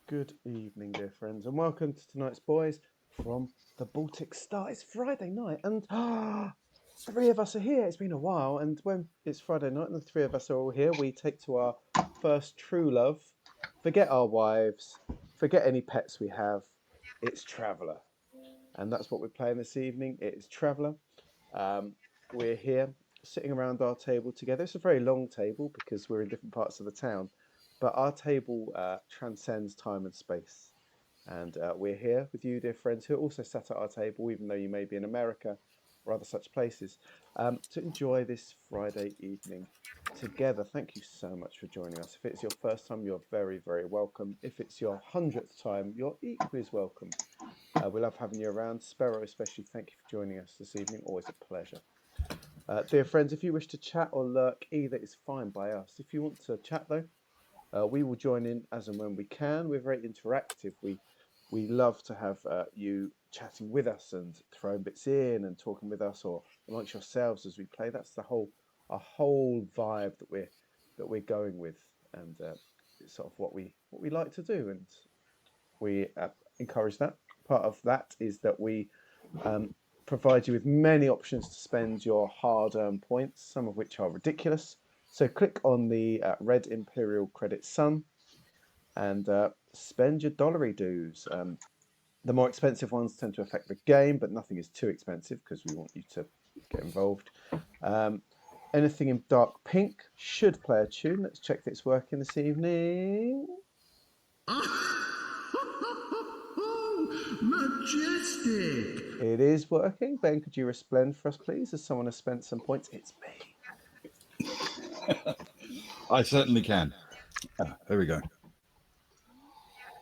Good evening, dear friends, and welcome to tonight's Boys from the Baltic Star. It's Friday night, and three of us are here. It's been a while, and when it's Friday night and the three of us are all here, we take to our first true love, forget our wives, forget any pets we have. It's Traveller, and that's what we're playing this evening. It's Traveller. Um, we're here sitting around our table together. It's a very long table because we're in different parts of the town, but our table transcends time and space. And we're here with you, dear friends, who are also sat at our table, even though you may be in America or other such places, to enjoy this Friday evening together. Thank you so much for joining us. If it's your first time, you're very, very welcome. If it's your 100th time, you're equally as welcome. We love having you around. Sparrow, especially, thank you for joining us this evening. Always a pleasure. Dear friends, if you wish to chat or lurk, either is fine by us. If you want to chat, though, we will join in as and when we can. We're very interactive. We love to have you chatting with us and throwing bits in and talking with us or amongst yourselves as we play. That's the whole vibe that we're going with, and it's sort of what we like to do, and we encourage that. Part of that is that we um, provide you with many options to spend your hard-earned points, some of which are ridiculous. So click on the red Imperial Credit Sun and spend your dollary dues. The more expensive ones tend to affect the game, but nothing is too expensive because we want you to get involved. Um, Anything in dark pink should play a tune. Let's check that it's working this evening. Majestic! It is working. Ben, could you resplend for us, please, as someone has spent some points? It's me. I certainly can. There we go.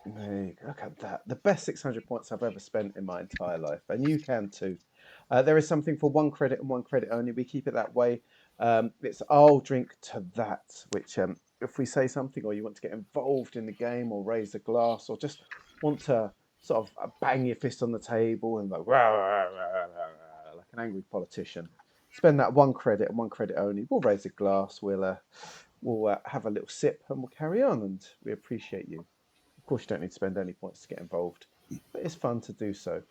Look at that. The best 600 points I've ever spent in my entire life. And you can too. There is something for one credit and one credit only. We keep it that way. It's I'll drink to that, which if we say something or you want to get involved in the game or raise a glass or just want to sort of bang your fist on the table and like, rah, rah, rah, rah, rah, like an angry politician, spend that one credit and one credit only. We'll raise a glass. We'll have a little sip and we'll carry on. And we appreciate you. Of course, you don't need to spend any points to get involved, but it's fun to do so.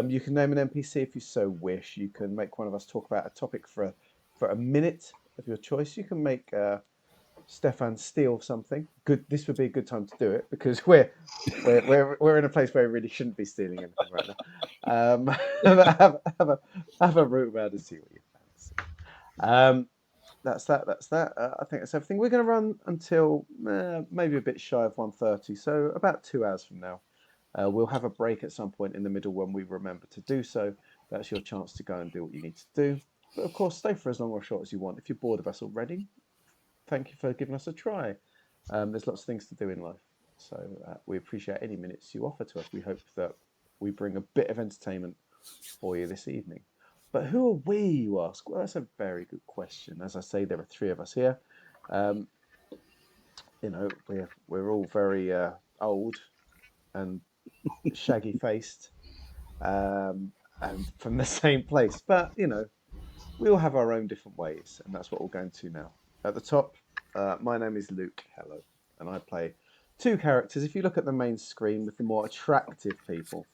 You can name an NPC if you so wish. You can make one of us talk about a topic for a minute of your choice. You can make Stefan steal something. Good. This would be a good time to do it because we're in a place where we really shouldn't be stealing anything right now. Have a root around and see what you fancy. That's that. That's that. I think that's everything. We're going to run until maybe a bit shy of 1:30, so about 2 hours from now. We'll have a break at some point in the middle when we remember to do so. That's your chance to go and do what you need to do. But of course, stay for as long or short as you want. If you're bored of us already, thank you for giving us a try. There's lots of things to do in life, so we appreciate any minutes you offer to us. We hope that we bring a bit of entertainment for you this evening. But who are we, you ask? Well, that's a very good question. As I say, there are three of us here. Um, we're all very old and shaggy faced, and from the same place. But we all have our own different ways, and that's what we're going to now. At the top, my name is Luke. Hello, and I play two characters. If you look at the main screen with the more attractive people,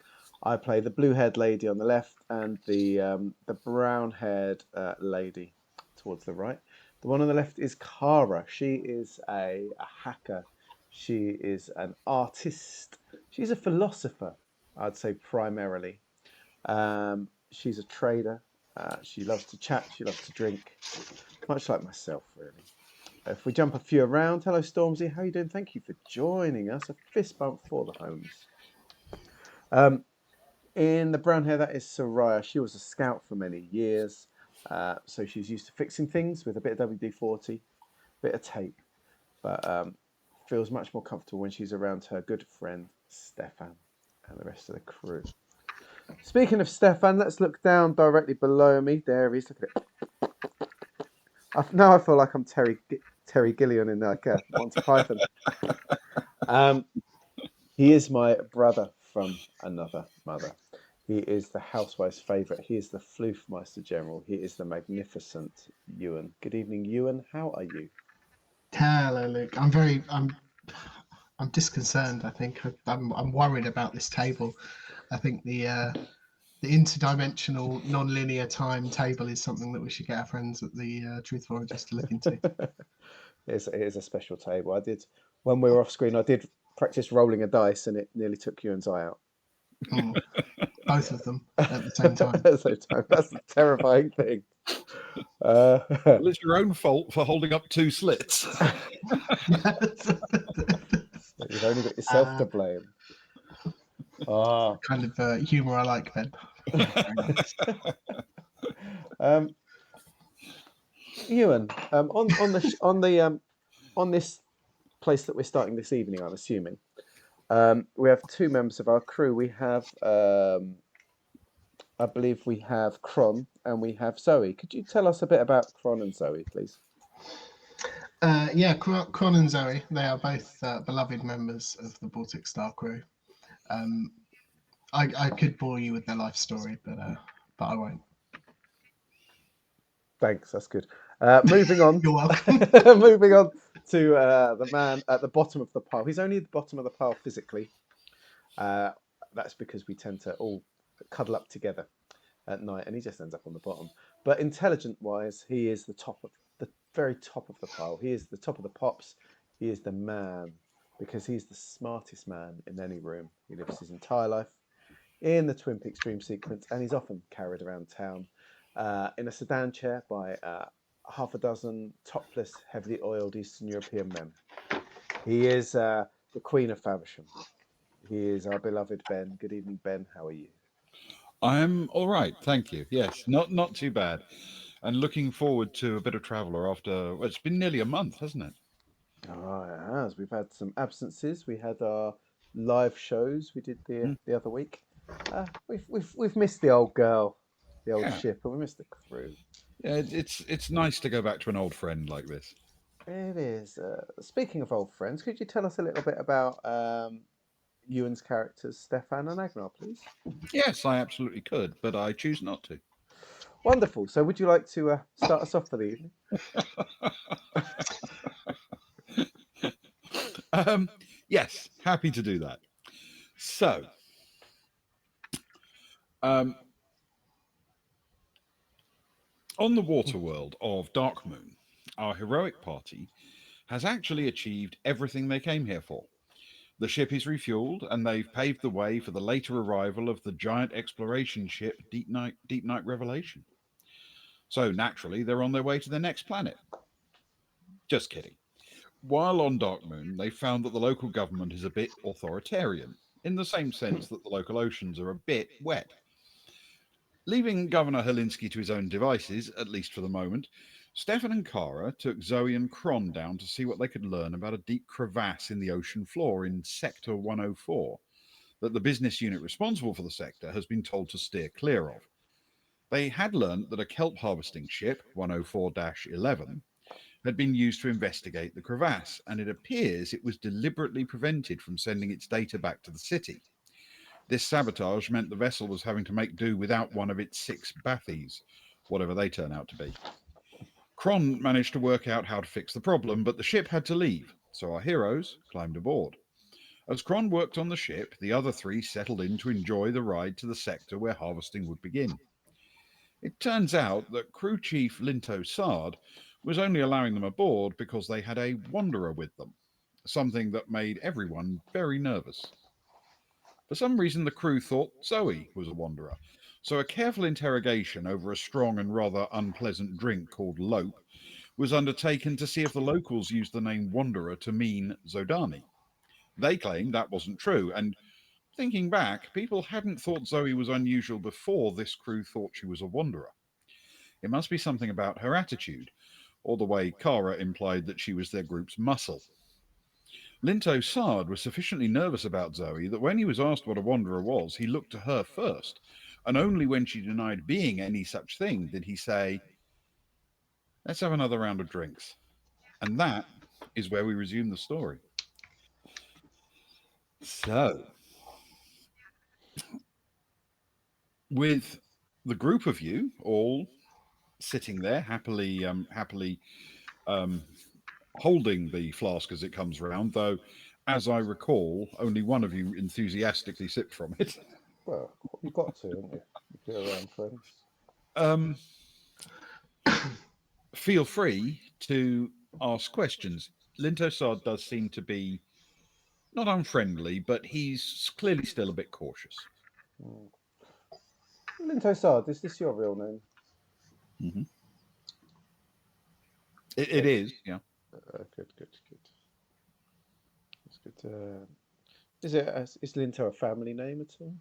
I play the blue-haired lady on the left and the brown-haired lady towards the right. The one on the left is Kara. She is a hacker. She is an artist. She's a philosopher, I'd say primarily. She's a trader. She loves to chat. She loves to drink, much like myself, really. If we jump a few around, hello Stormzy, how are you doing? Thank you for joining us. A fist bump for the homes. In the brown hair, that is Soraya. She was a scout for many years, so she's used to fixing things with a bit of WD-40, a bit of tape, but feels much more comfortable when she's around her good friend Stefan and the rest of the crew. Speaking of Stefan, let's look down directly below me. There he is. Look at it. Now I feel like I'm Terry Gilliam in like Monty Python. He is my brother from another mother. He is the housewife's favourite. He is the Floofmeister General. He is the magnificent Ewan. Good evening, Ewan. How are you? Hello, Luke. I'm I'm disconcerted. I think I'm worried about this table. I think the interdimensional non-linear time table is something that we should get our friends at the Truth Foragers to look into. It is a special table. I did when we were off screen. I did practice rolling a dice, and it nearly took Ewan's eye out. Both of them at the same time. That's a terrifying thing. Well, it's your own fault for holding up 2 slits. You've only got yourself to blame. Kind of humour I like, Ben. Ewan, on this place that we're starting this evening, I'm assuming we have 2 members of our crew. We have, I believe, we have Kron and we have Zoe. Could you tell us a bit about Kron and Zoe, please? Yeah, Kron and Zoe, they are both beloved members of the Baltic Star crew. I could bore you with their life story, but I won't. Thanks, that's good. Moving on. You're welcome. Moving on to the man at the bottom of the pile. He's only at the bottom of the pile physically. That's because we tend to all cuddle up together at night, and he just ends up on the bottom. But intelligent-wise, he is the very top of the pile. He is the top of the pops. He is the man because he's the smartest man in any room. He lives his entire life in the Twin Peaks dream sequence, and he's often carried around town in a sedan chair by half a dozen topless, heavily oiled Eastern European men. He is the Queen of Faversham. He is our beloved Ben. Good evening, Ben. How are you? I'm all right, thank you. Yes, not too bad. And looking forward to a bit of traveller after, well, it's been nearly a month, hasn't it? Oh, it has. We've had some absences. We had our live shows we did the other week. We've missed the old girl, the old ship, and we missed the crew. Yeah, it's nice to go back to an old friend like this. It is. Speaking of old friends, could you tell us a little bit about Ewan's characters, Stefan and Agnar, please? Yes, I absolutely could, but I choose not to. Wonderful. So would you like to start us off for the evening? Yes, happy to do that. So, on the waterworld of Darkmoon, our heroic party has actually achieved everything they came here for. The ship is refueled, and they've paved the way for the later arrival of the giant exploration ship Deep Night Revelation. So naturally, they're on their way to the next planet. Just kidding. While on Darkmoon, they found that the local government is a bit authoritarian, in the same sense that the local oceans are a bit wet. Leaving Governor Helinski to his own devices, at least for the moment, Stefan and Kara took Zoe and Kron down to see what they could learn about a deep crevasse in the ocean floor in Sector 104 that the business unit responsible for the sector has been told to steer clear of. They had learnt that a kelp harvesting ship, 104-11, had been used to investigate the crevasse, and it appears it was deliberately prevented from sending its data back to the city. This sabotage meant the vessel was having to make do without one of its 6 bathies, whatever they turn out to be. Kron managed to work out how to fix the problem, but the ship had to leave, so our heroes climbed aboard. As Kron worked on the ship, the other 3 settled in to enjoy the ride to the sector where harvesting would begin. It turns out that crew chief Linto Sard was only allowing them aboard because they had a wanderer with them, something that made everyone very nervous. For some reason, the crew thought Zoe was a wanderer, so a careful interrogation over a strong and rather unpleasant drink called Lope was undertaken to see if the locals used the name Wanderer to mean Zodani. They claimed that wasn't true, and thinking back, people hadn't thought Zoe was unusual before this crew thought she was a wanderer. It must be something about her attitude, or the way Kara implied that she was their group's muscle. Linto Sard was sufficiently nervous about Zoe that when he was asked what a wanderer was, he looked to her first, and only when she denied being any such thing did he say, "Let's have another round of drinks." And that is where we resume the story. So, with the group of you all sitting there happily holding the flask as it comes round, though as I recall, only one of you enthusiastically sipped from it. Well, you've got to, haven't you? If you're around friends. Feel free to ask questions. Lintosard does seem to be not unfriendly, but he's clearly still a bit cautious. Lintosard, is this your real name? Mm-hmm. It is, yeah. Good. It's good. Is Linto a family name at all?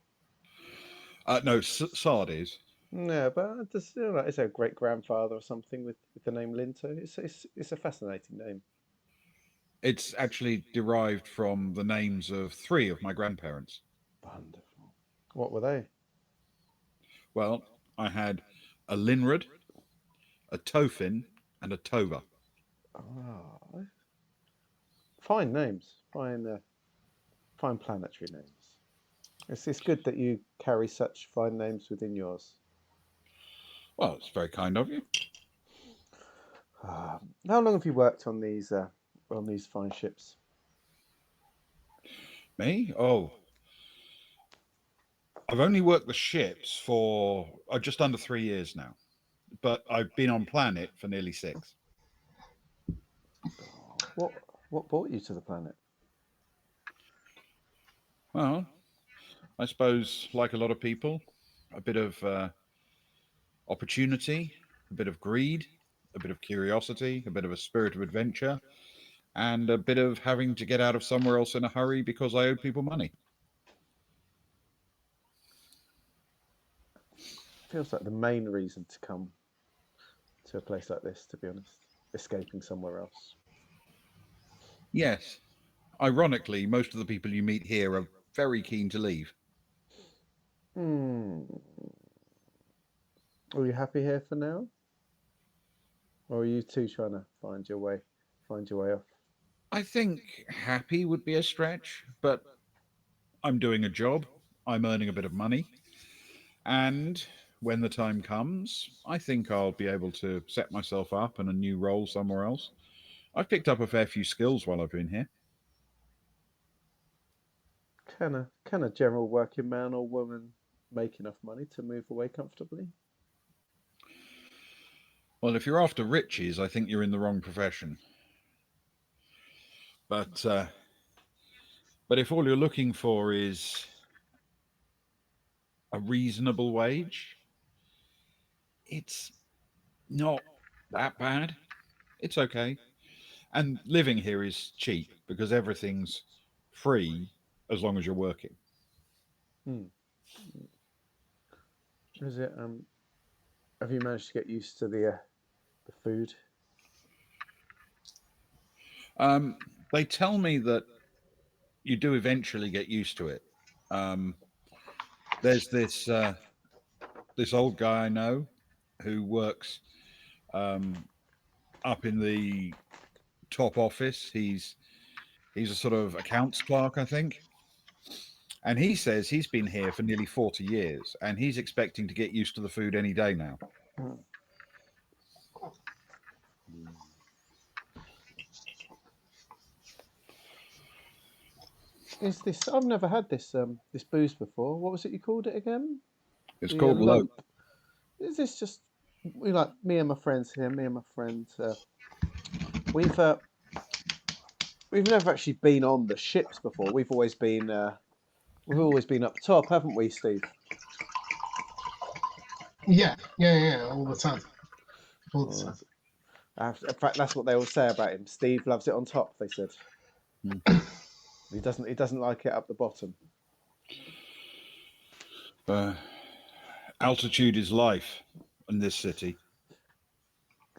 No, Sard is. No, but is there a great grandfather or something with the name Linto? It's a fascinating name. It's actually derived from the names of 3 of my grandparents. Wonderful. What were they? Well, I had a Linrod, a Tofin, and a Tova. Oh, fine names. Fine planetary names. It's good that you carry such fine names within yours. Well, it's very kind of you. How long have you worked on these fine ships? Me? Oh. I've only worked the ships for just under 3 years now, but I've been on planet for nearly 6. What brought you to the planet? Well, I suppose, like a lot of people, a bit of opportunity, a bit of greed, a bit of curiosity, a bit of a spirit of adventure, and a bit of having to get out of somewhere else in a hurry because I owed people money. Feels like the main reason to come to a place like this, to be honest. Escaping somewhere else. Yes. Ironically, most of the people you meet here are very keen to leave. Hmm. Are you happy here for now? Or are you two trying to find your way off? I think happy would be a stretch, but I'm doing a job, I'm earning a bit of money, and when the time comes, I think I'll be able to set myself up in a new role somewhere else. I've picked up a fair few skills while I've been here. Can a general working man or woman make enough money to move away comfortably? Well, if you're after riches, I think you're in the wrong profession. But if all you're looking for is a reasonable wage, it's not that bad. It's okay. And living here is cheap because everything's free as long as you're working. Hmm. Is it have you managed to get used to the food? They tell me that you do eventually get used to it. Um, there's this old guy I know who works up in the top office. He's a sort of accounts clerk, I think. And he says he's been here for nearly 40 years and he's expecting to get used to the food any day now. Hmm. Is this? I've never had this booze before. What was it you called it again? It's The called Lope. lope. Is this just like me and my friends here? Me and my friends. We've uh, we've never actually been on the ships before. We've always been up top, haven't we, Steve? Yeah, all the time. All the time. In fact, that's what they all say about him. Steve loves it on top. They said he doesn't. He doesn't like it up the bottom. Altitude is life in this city.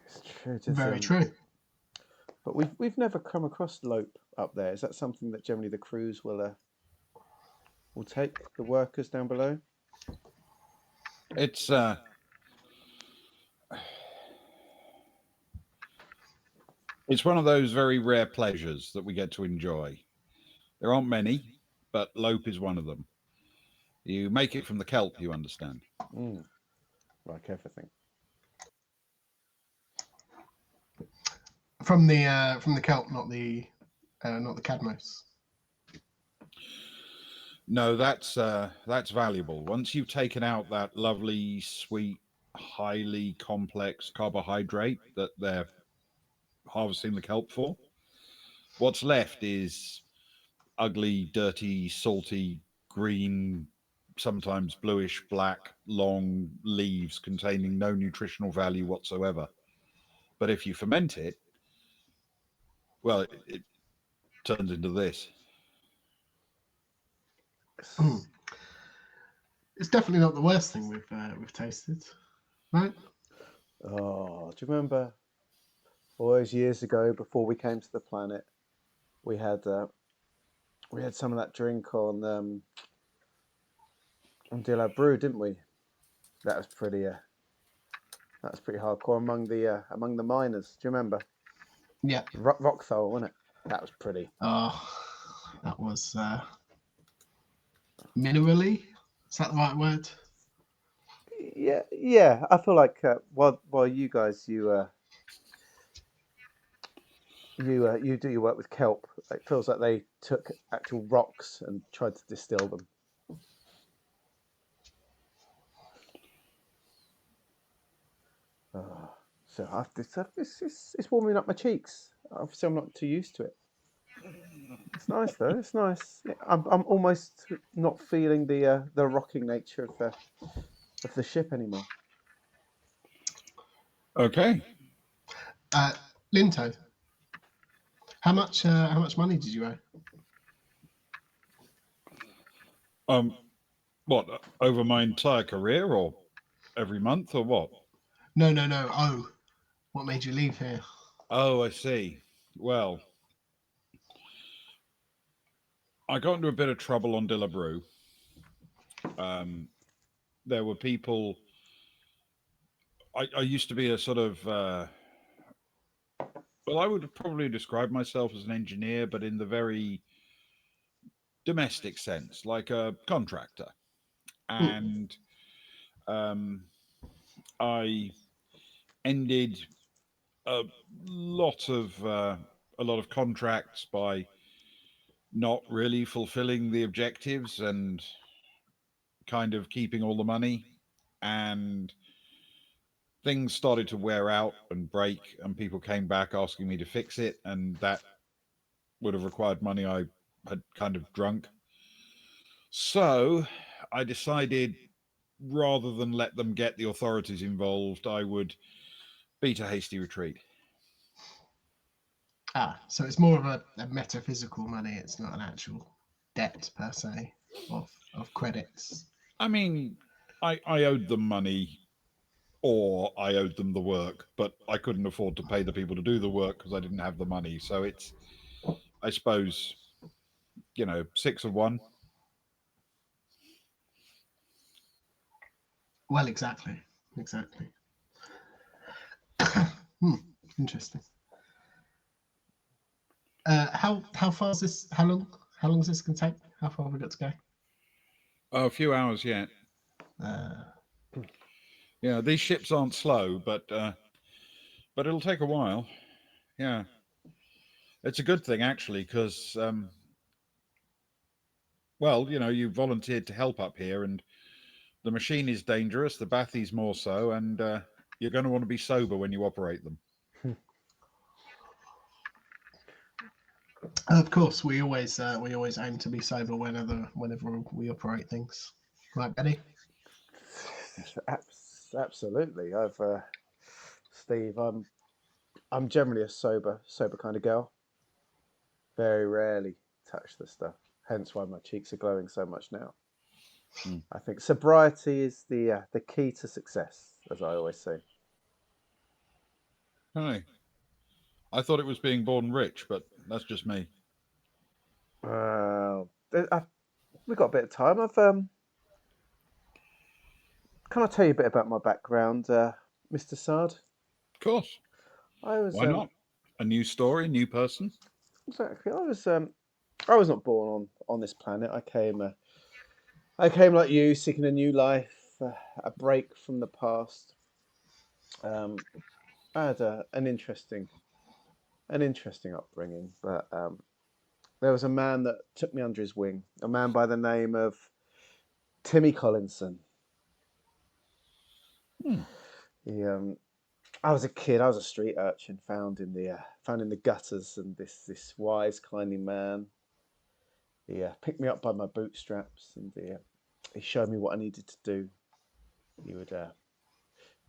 It's true. It is, Very true. But we've never come across lope up there. Is that something that generally the crews will take the workers down below? It's one of those very rare pleasures that we get to enjoy. There aren't many, but Lope is one of them. You make it from the kelp, you understand. Like everything. From the kelp, not the Cadmos. No, that's valuable. Once you've taken out that lovely, sweet, highly complex carbohydrate that they're harvesting the kelp for, what's left is ugly, dirty, salty, green, sometimes bluish black, long leaves containing no nutritional value whatsoever. But if you ferment it, well, it turns into this. Mm. It's definitely not the worst thing we've tasted, right? Oh, do you remember all those years ago before we came to the planet? We had some of that drink on De La Brew, didn't we? That was pretty hardcore among the miners. Do you remember? Yeah. Rockthol, wasn't it? That was pretty. Oh, that was minerally. Is that the right word? Yeah, yeah. I feel like while you guys you do your work with kelp, it feels like they took actual rocks and tried to distill them. Oh, so it's warming up my cheeks. Obviously, I'm not too used to it. It's nice though. It's nice. Yeah, I'm almost not feeling the rocking nature of the ship anymore. Okay. Linto, how much money did you owe? What, over my entire career or every month or what? No. Oh, what made you leave here? Oh, I see. Well, I got into a bit of trouble on De La Brew. There were people. I used to be a sort of. Well, I would probably describe myself as an engineer, but in the very domestic sense, like a contractor. Mm. And I ended a lot of contracts by not really fulfilling the objectives and kind of keeping all the money, and things started to wear out and break, and people came back asking me to fix it, and that would have required money I had kind of drunk. So I decided, rather than let them get the authorities involved, I would beat a hasty retreat. So it's more of a metaphysical money. It's not an actual debt per se of credits. I mean, I owed them money, or I owed them the work, but I couldn't afford to pay the people to do the work because I didn't have the money. So it's, I suppose, 6 of one. Well, exactly. Interesting. How far is this? How long is this going to take? How far have we got to go? Oh, a few hours yet. Yeah, these ships aren't slow, but it'll take a while. Yeah, it's a good thing actually, because well, you volunteered to help up here, and the machine is dangerous. The bathy's more so, and you're going to want to be sober when you operate them. Of course, we always aim to be sober whenever we operate things. Right, Betty? Absolutely. Steve. I'm generally a sober kind of girl. Very rarely touch the stuff. Hence why my cheeks are glowing so much now. Mm. I think sobriety is the key to success, as I always say. Hi. I thought it was being born rich, but that's just me. We've got a bit of time. Can I tell you a bit about my background, Mr. Sard? Of course. I was Why not? A new story, new person. exactly. I was not born on this planet. I came like you, seeking a new life, a break from the past. I had an interesting upbringing, but there was a man that took me under his wing, a man by the name of Timmy Collinson. Hmm. He, I was a kid. I was a street urchin found in the gutters, and this wise, kindly man. He picked me up by my bootstraps, and he showed me what I needed to do. He would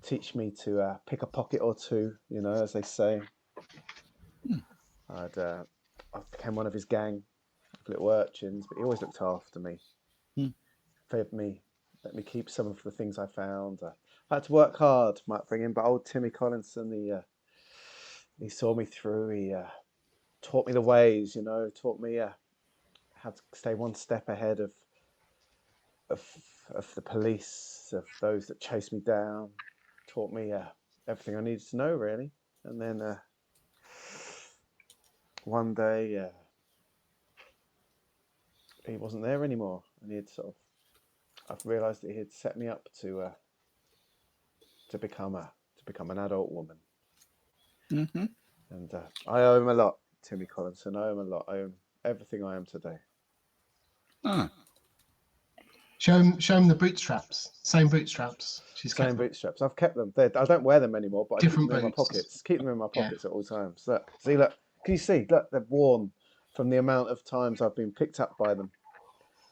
teach me to pick a pocket or two, as they say. I became one of his gang of little urchins, but he always looked after me, fed me, let me keep some of the things I found. I had to work hard, might bring in, but old Timmy Collinson, he saw me through. He taught me the ways, taught me how to stay one step ahead of the police, of those that chased me down. Taught me everything I needed to know, really. And then one day he wasn't there anymore, and I've realised that he had set me up to become an adult woman. Mm-hmm. And I owe him a lot, Timmy Collinson. I owe him a lot. I owe him everything I am today. Ah. Show him the bootstraps. Same bootstraps. She's Same kept them. bootstraps. I've kept them. I don't wear them anymore, but I keep Different them in my boots. pockets. Keep them in my Yeah. pockets at all times. Look, see, look. Can you see? Look, they're worn from the amount of times I've been picked up by them.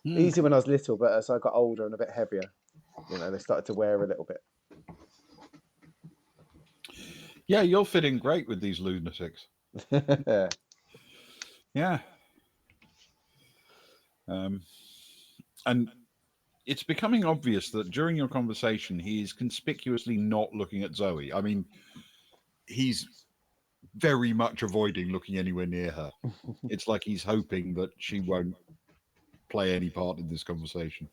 Easy when I was little, but as I got older and a bit heavier, they started to wear a little bit. Yeah, you'll fit in great with these lunatics. Yeah. And it's becoming obvious that during your conversation, he is conspicuously not looking at Zoe. I mean, he's very much avoiding looking anywhere near her. It's like he's hoping that she won't play any part in this conversation.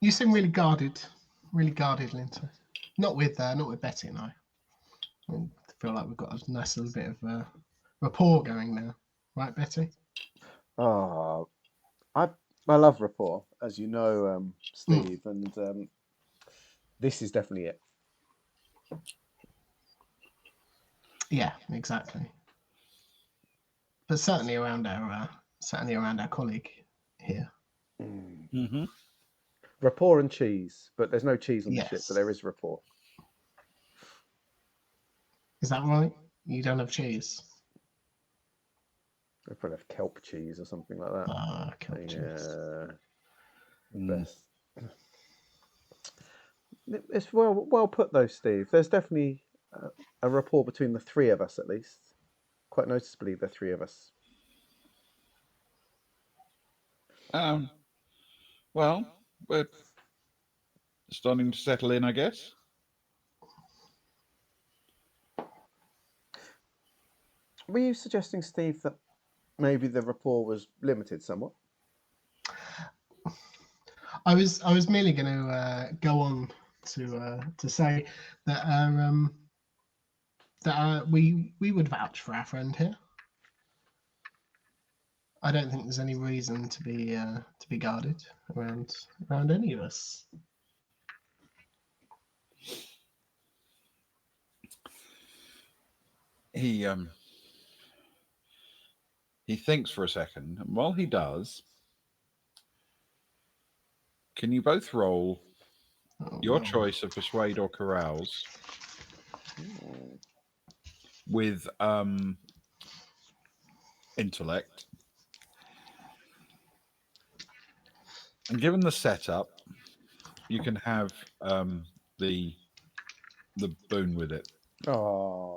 You seem really guarded, Linton. Not with Betty and I. I feel like we've got a nice little bit of rapport going now, right, Betty? Oh, I love rapport, as you know, Steve, and this is definitely it. Yeah, exactly. But certainly around our colleague here. Mm-hmm. Rapport and cheese, but there's no cheese on the ship, Yes. but there is rapport. Is that right? You don't have cheese? They probably have kelp cheese or something like that. Kelp cheese. Best. It's well put though, Steve. There's definitely a rapport between the three of us, at least. Quite noticeably, the three of us. Well, we're starting to settle in, I guess. Were you suggesting, Steve, that maybe the rapport was limited somewhat? I was merely going to go on to say that we would vouch for our friend here. I don't think there's any reason to be guarded around any of us. He thinks for a second, and while he does, can you both roll your choice of persuade or carouse with intellect? And given the setup, you can have the boon with it. Oh,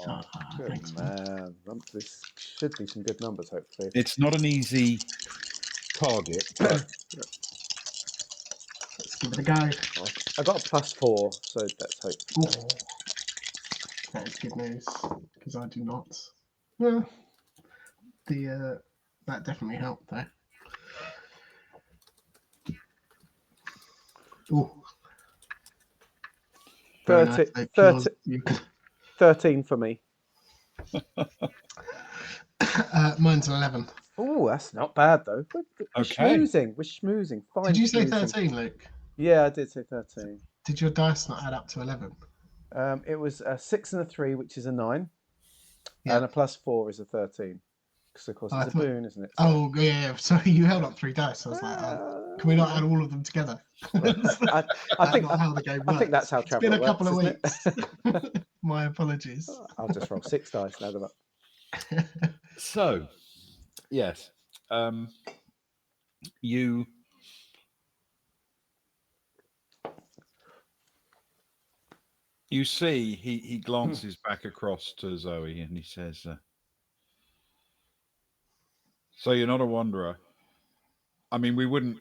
good thanks, man. This should be some good numbers, hopefully. It's not an easy target, but Let's give it a go. I got a +4, so let's hope. Oh, that is good news because I do not. Well, that definitely helped though. Oh. 13 for me. Mine's 11. Oh, that's not bad though. We're schmoozing. Fine. Did you say schmoozing. 13, Luke? Yeah, I did say 13. Did your dice not add up to 11? It was a 6 and a 3, which is a 9, Yeah. and a +4 is a 13. Because of course I it's a thought- boon, isn't it? So, Oh yeah. Sorry, you held up 3 dice. I was like, can we not add all of them together? I That's think not how the game I works. think that's how It's travel been a works, couple of isn't weeks. it? My apologies. I'll just roll 6 dice and add them up. So, yes, you see he glances back across to Zoe and he says, "So you're not a wanderer? I mean, we wouldn't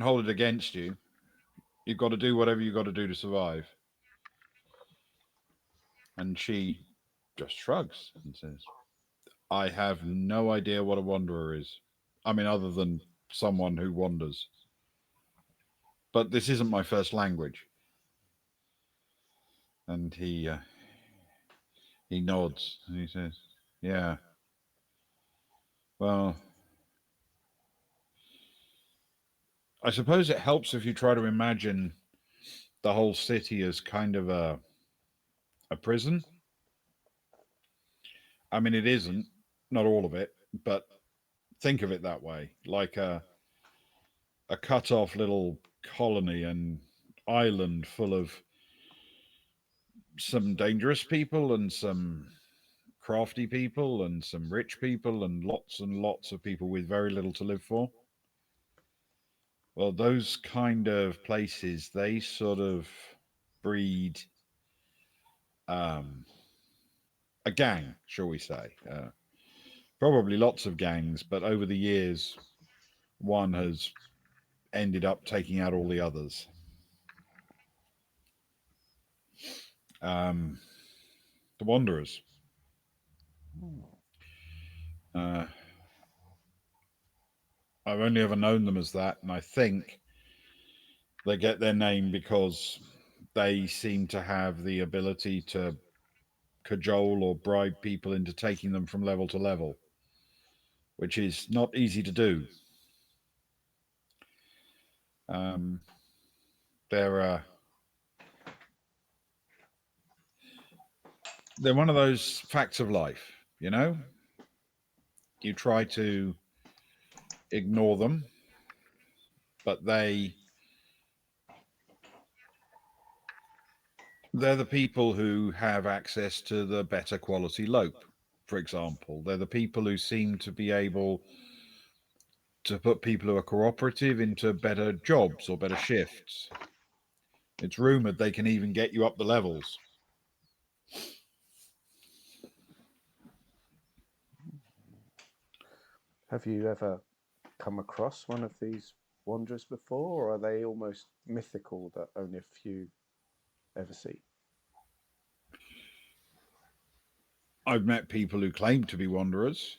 hold it against you. You've got to do whatever you've got to do to survive." And she just shrugs and says, "I have no idea what a wanderer is. I mean, other than someone who wanders. But this isn't my first language." And he nods and he says, "Yeah. Well, I suppose it helps if you try to imagine the whole city as kind of a prison. I mean, it isn't, not all of it, but think of it that way, like a cut off little colony and island full of some dangerous people and some crafty people and some rich people and lots of people with very little to live for. Well, those kind of places, they sort of breed a gang, shall we say. Probably lots of gangs, but over the years, one has ended up taking out all the others. The Wanderers. I've only ever known them as that, and I think they get their name because they seem to have the ability to cajole or bribe people into taking them from level to level, which is not easy to do. They're one of those facts of life, you know. You try to ignore them, but they're the people who have access to the better quality lope, for example. They're the people who seem to be able to put people who are cooperative into better jobs or better shifts. It's rumored they can even get you up the levels. Have you ever come across one of these wanderers before, or are they almost mythical that only a few ever see? I've met people who claim to be wanderers,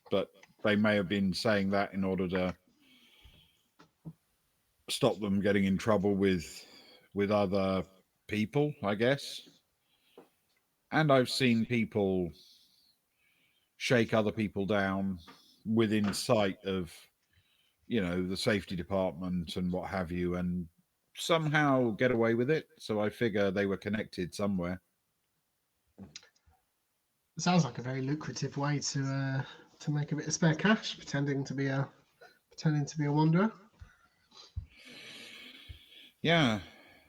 but they may have been saying that in order to stop them getting in trouble with other people, I guess. And I've seen people shake other people down within sight of, the safety department and what have you, and somehow get away with it. So I figure they were connected somewhere. Sounds like a very lucrative way to make a bit of spare cash, pretending to be a wanderer. Yeah,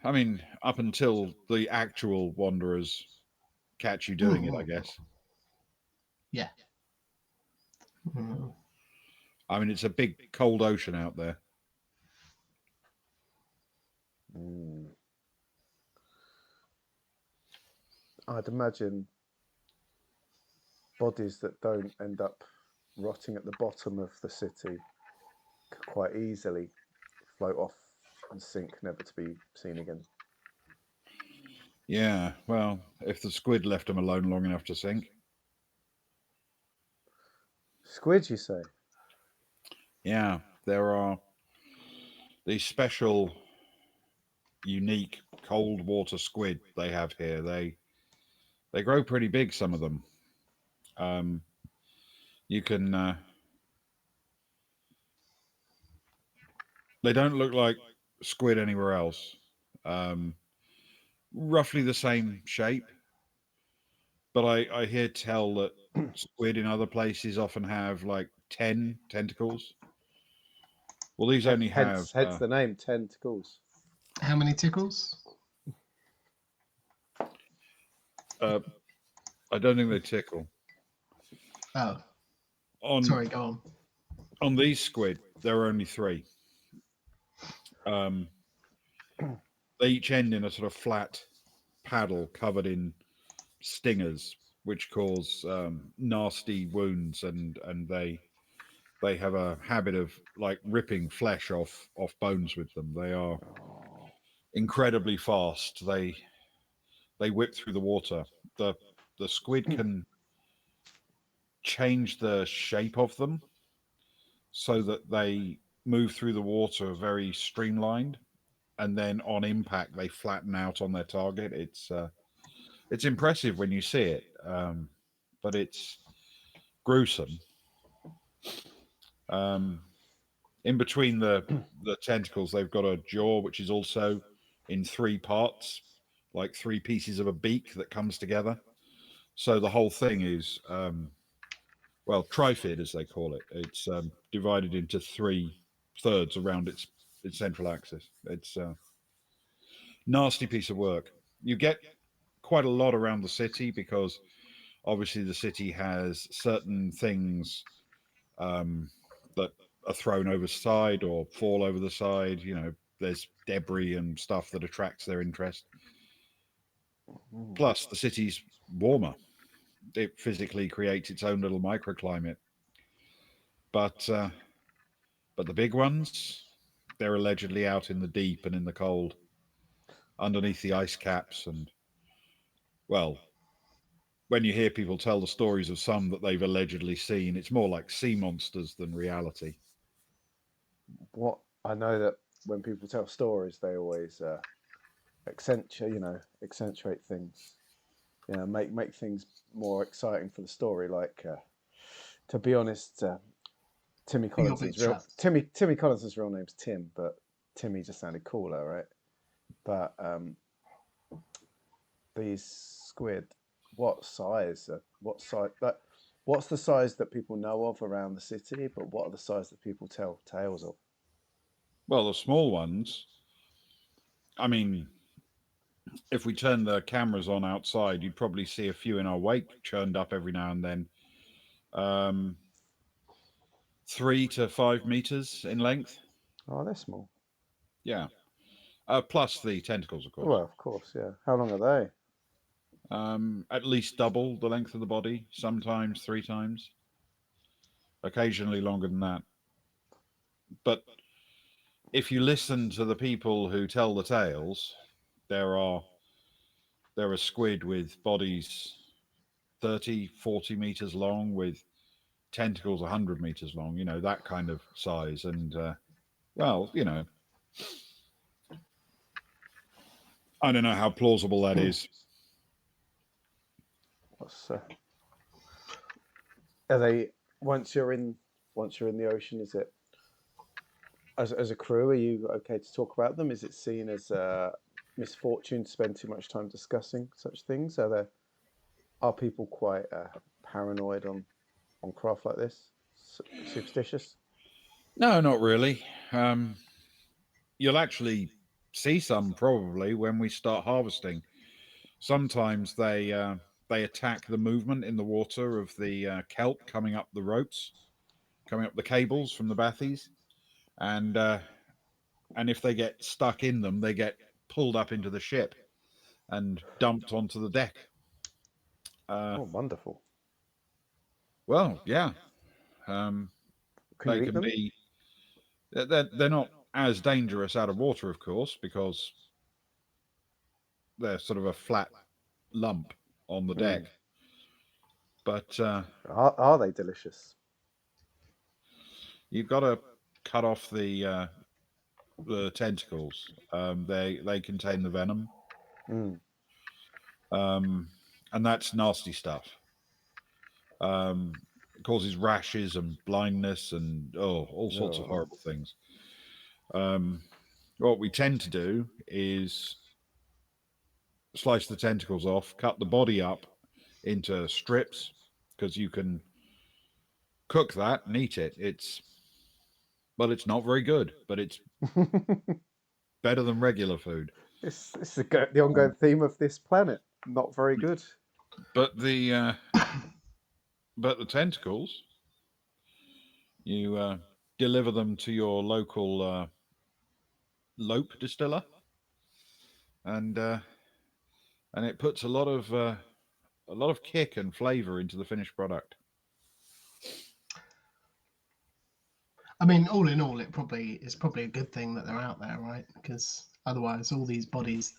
I mean, up until the actual wanderers catch you doing it, I guess. Yeah. I mean, it's a big cold ocean out there. I'd imagine bodies that don't end up rotting at the bottom of the city could quite easily float off and sink, never to be seen again. Yeah, well, if the squid left them alone long enough to sink. Squid, you say? Yeah, there are these special, unique cold water squid they have here. They grow pretty big, some of them. You can. They don't look like squid anywhere else. roughly the same shape. But I hear tell that squid in other places often have like 10 tentacles. Well, these only have. Hence the name tentacles. How many tickles? I don't think they tickle. Oh, On sorry, go on. on these squid, there are only three. They each end in a sort of flat paddle covered in stingers, which cause nasty wounds, and they have a habit of like ripping flesh off bones with them. They are incredibly fast. They whip through the water. The the squid can change the shape of them so that they move through the water very streamlined, and then on impact they flatten out on their target. It's impressive when you see it, but it's gruesome. Um, in between the tentacles, they've got a jaw which is also in three parts, like three pieces of a beak that comes together. So the whole thing is, well, trifid as they call it. It's divided into three thirds around its central axis. It's a nasty piece of work. You get quite a lot around the city because obviously the city has certain things that are thrown over the side or fall over the side. You know, there's debris and stuff that attracts their interest. Plus, the city's warmer. It physically creates its own little microclimate. But but the big ones, they're allegedly out in the deep and in the cold, underneath the ice caps. And well, when you hear people tell the stories of some that they've allegedly seen, it's more like sea monsters than reality. What I know that when people tell stories, they always accentuate things. Make things more exciting for the story. Like, to be honest, You're being trapped. Timmy Collins's real name's Tim, but Timmy just sounded cooler, right? But these squid, what size? What size? Like, what's the size that people know of around the city? But what are the size that people tell tales of? Well, the small ones, I mean, if we turn the cameras on outside, you'd probably see a few in our wake churned up every now and then. Um, 3 to 5 meters in length. Oh, they're small. Yeah. Plus the tentacles, of course. Well, of course, yeah. How long are they? At least double the length of the body, sometimes 3 times, occasionally longer than that. But if you listen to the people who tell the tales, there are there are squid with bodies 30, 40 meters long, with tentacles 100 meters long, you know, that kind of size. And, well, you know, I don't know how plausible that is. What's are they once you're in the ocean? Is it as a crew? Are you okay to talk about them? Is it seen as a misfortune to spend too much time discussing such things? Are people quite paranoid on craft like this? Superstitious? No, not really. You'll actually see some probably when we start harvesting. Sometimes they attack the movement in the water of the kelp coming up the ropes, coming up the cables from the bathies, and if they get stuck in them, they get pulled up into the ship and dumped onto the deck. Uh, Oh, wonderful! well, yeah, um, Can they you eat can them? be. They're not as dangerous out of water, of course, because they're sort of a flat lump on the deck. Mm. But Are they delicious? you've got to cut off the tentacles. They contain the venom, Mm. um, and that's nasty stuff. It causes rashes and blindness and all sorts of Oh. horrible things. What we tend to do is slice the tentacles off, cut the body up into strips, because you can cook that and eat it. It's not very good, but it's better than regular food. It's the ongoing theme of this planet. Not very good. But the tentacles, you deliver them to your local lope distiller, and it puts a lot of kick and flavor into the finished product. I mean, all in all, it's probably a good thing that they're out there, right? Because otherwise, all these bodies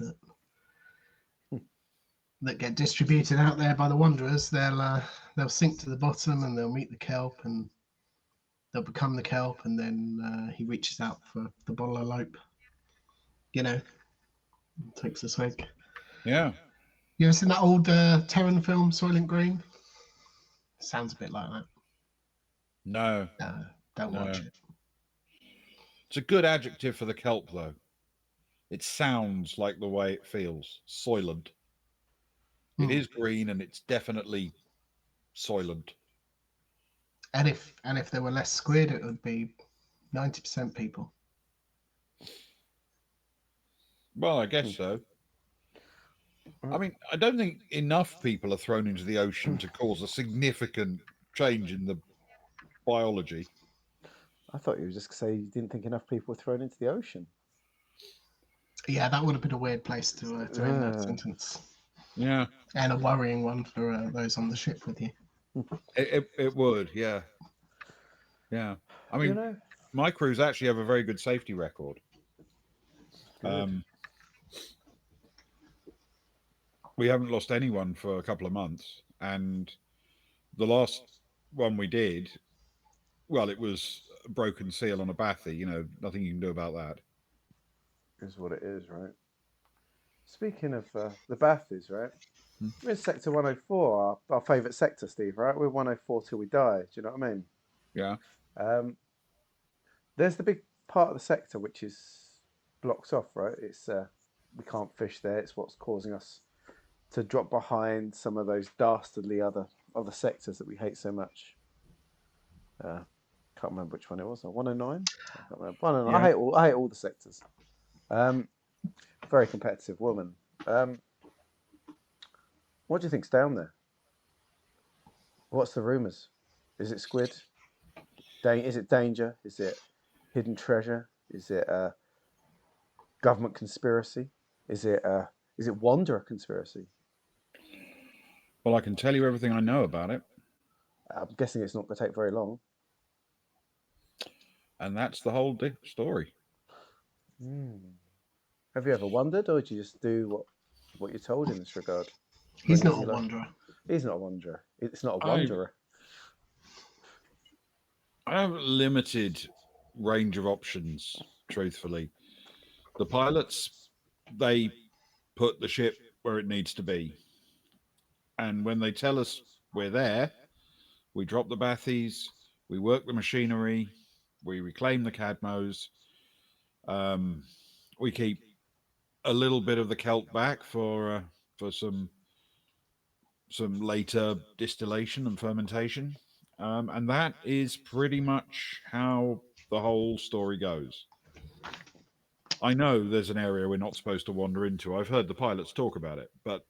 that get distributed out there by the wanderers, they'll sink to the bottom and they'll meet the kelp and they'll become the kelp, and then he reaches out for the bottle of lope, takes a swig. Yeah. You ever seen that old Terran film, Soylent Green? Sounds a bit like that. No. Don't watch it. It's a good adjective for the kelp, though. It sounds like the way it feels. Soylent. It is green, and it's definitely soylent. And if there were less squid, it would be 90% people. Well, I guess so. I mean, I don't think enough people are thrown into the ocean to cause a significant change in the biology. I thought you were just going to say you didn't think enough people were thrown into the ocean. Yeah, that would have been a weird place to end that sentence. Yeah. And a worrying one for those on the ship with you. It would, yeah. Yeah. I mean, my crews actually have a very good safety record. We haven't lost anyone for a couple of months, and the last one we did, well, it was a broken seal on a bathy. Nothing you can do about that. Is what it is, right? Speaking of the bathies, right? We're in Sector 104, our favourite sector, Steve, right? We're 104 till we die. Do you know what I mean? Yeah. There's the big part of the sector which is blocked off, right? It's we can't fish there. It's what's causing us to drop behind some of those dastardly other sectors that we hate so much. Can't remember which one it was. 109. I can't remember. 109. Yeah. I hate all the sectors. Very competitive woman. What do you think's down there? What's the rumours? Is it squid? Is it danger? Is it hidden treasure? Is it a government conspiracy? Is it Wanderer conspiracy? Well, I can tell you everything I know about it. I'm guessing it's not going to take very long. And that's the whole story. Have you ever wondered, or did you just do what you're told in this regard? He's not a wanderer. He's not a wanderer. It's not a wanderer. I have a limited range of options, truthfully. The pilots, they put the ship where it needs to be. And when they tell us we're there, we drop the bathies, we work the machinery, we reclaim the cadmos, we keep a little bit of the kelp back for some later distillation and fermentation, and that is pretty much how the whole story goes. I know there's an area we're not supposed to wander into. I've heard the pilots talk about it, but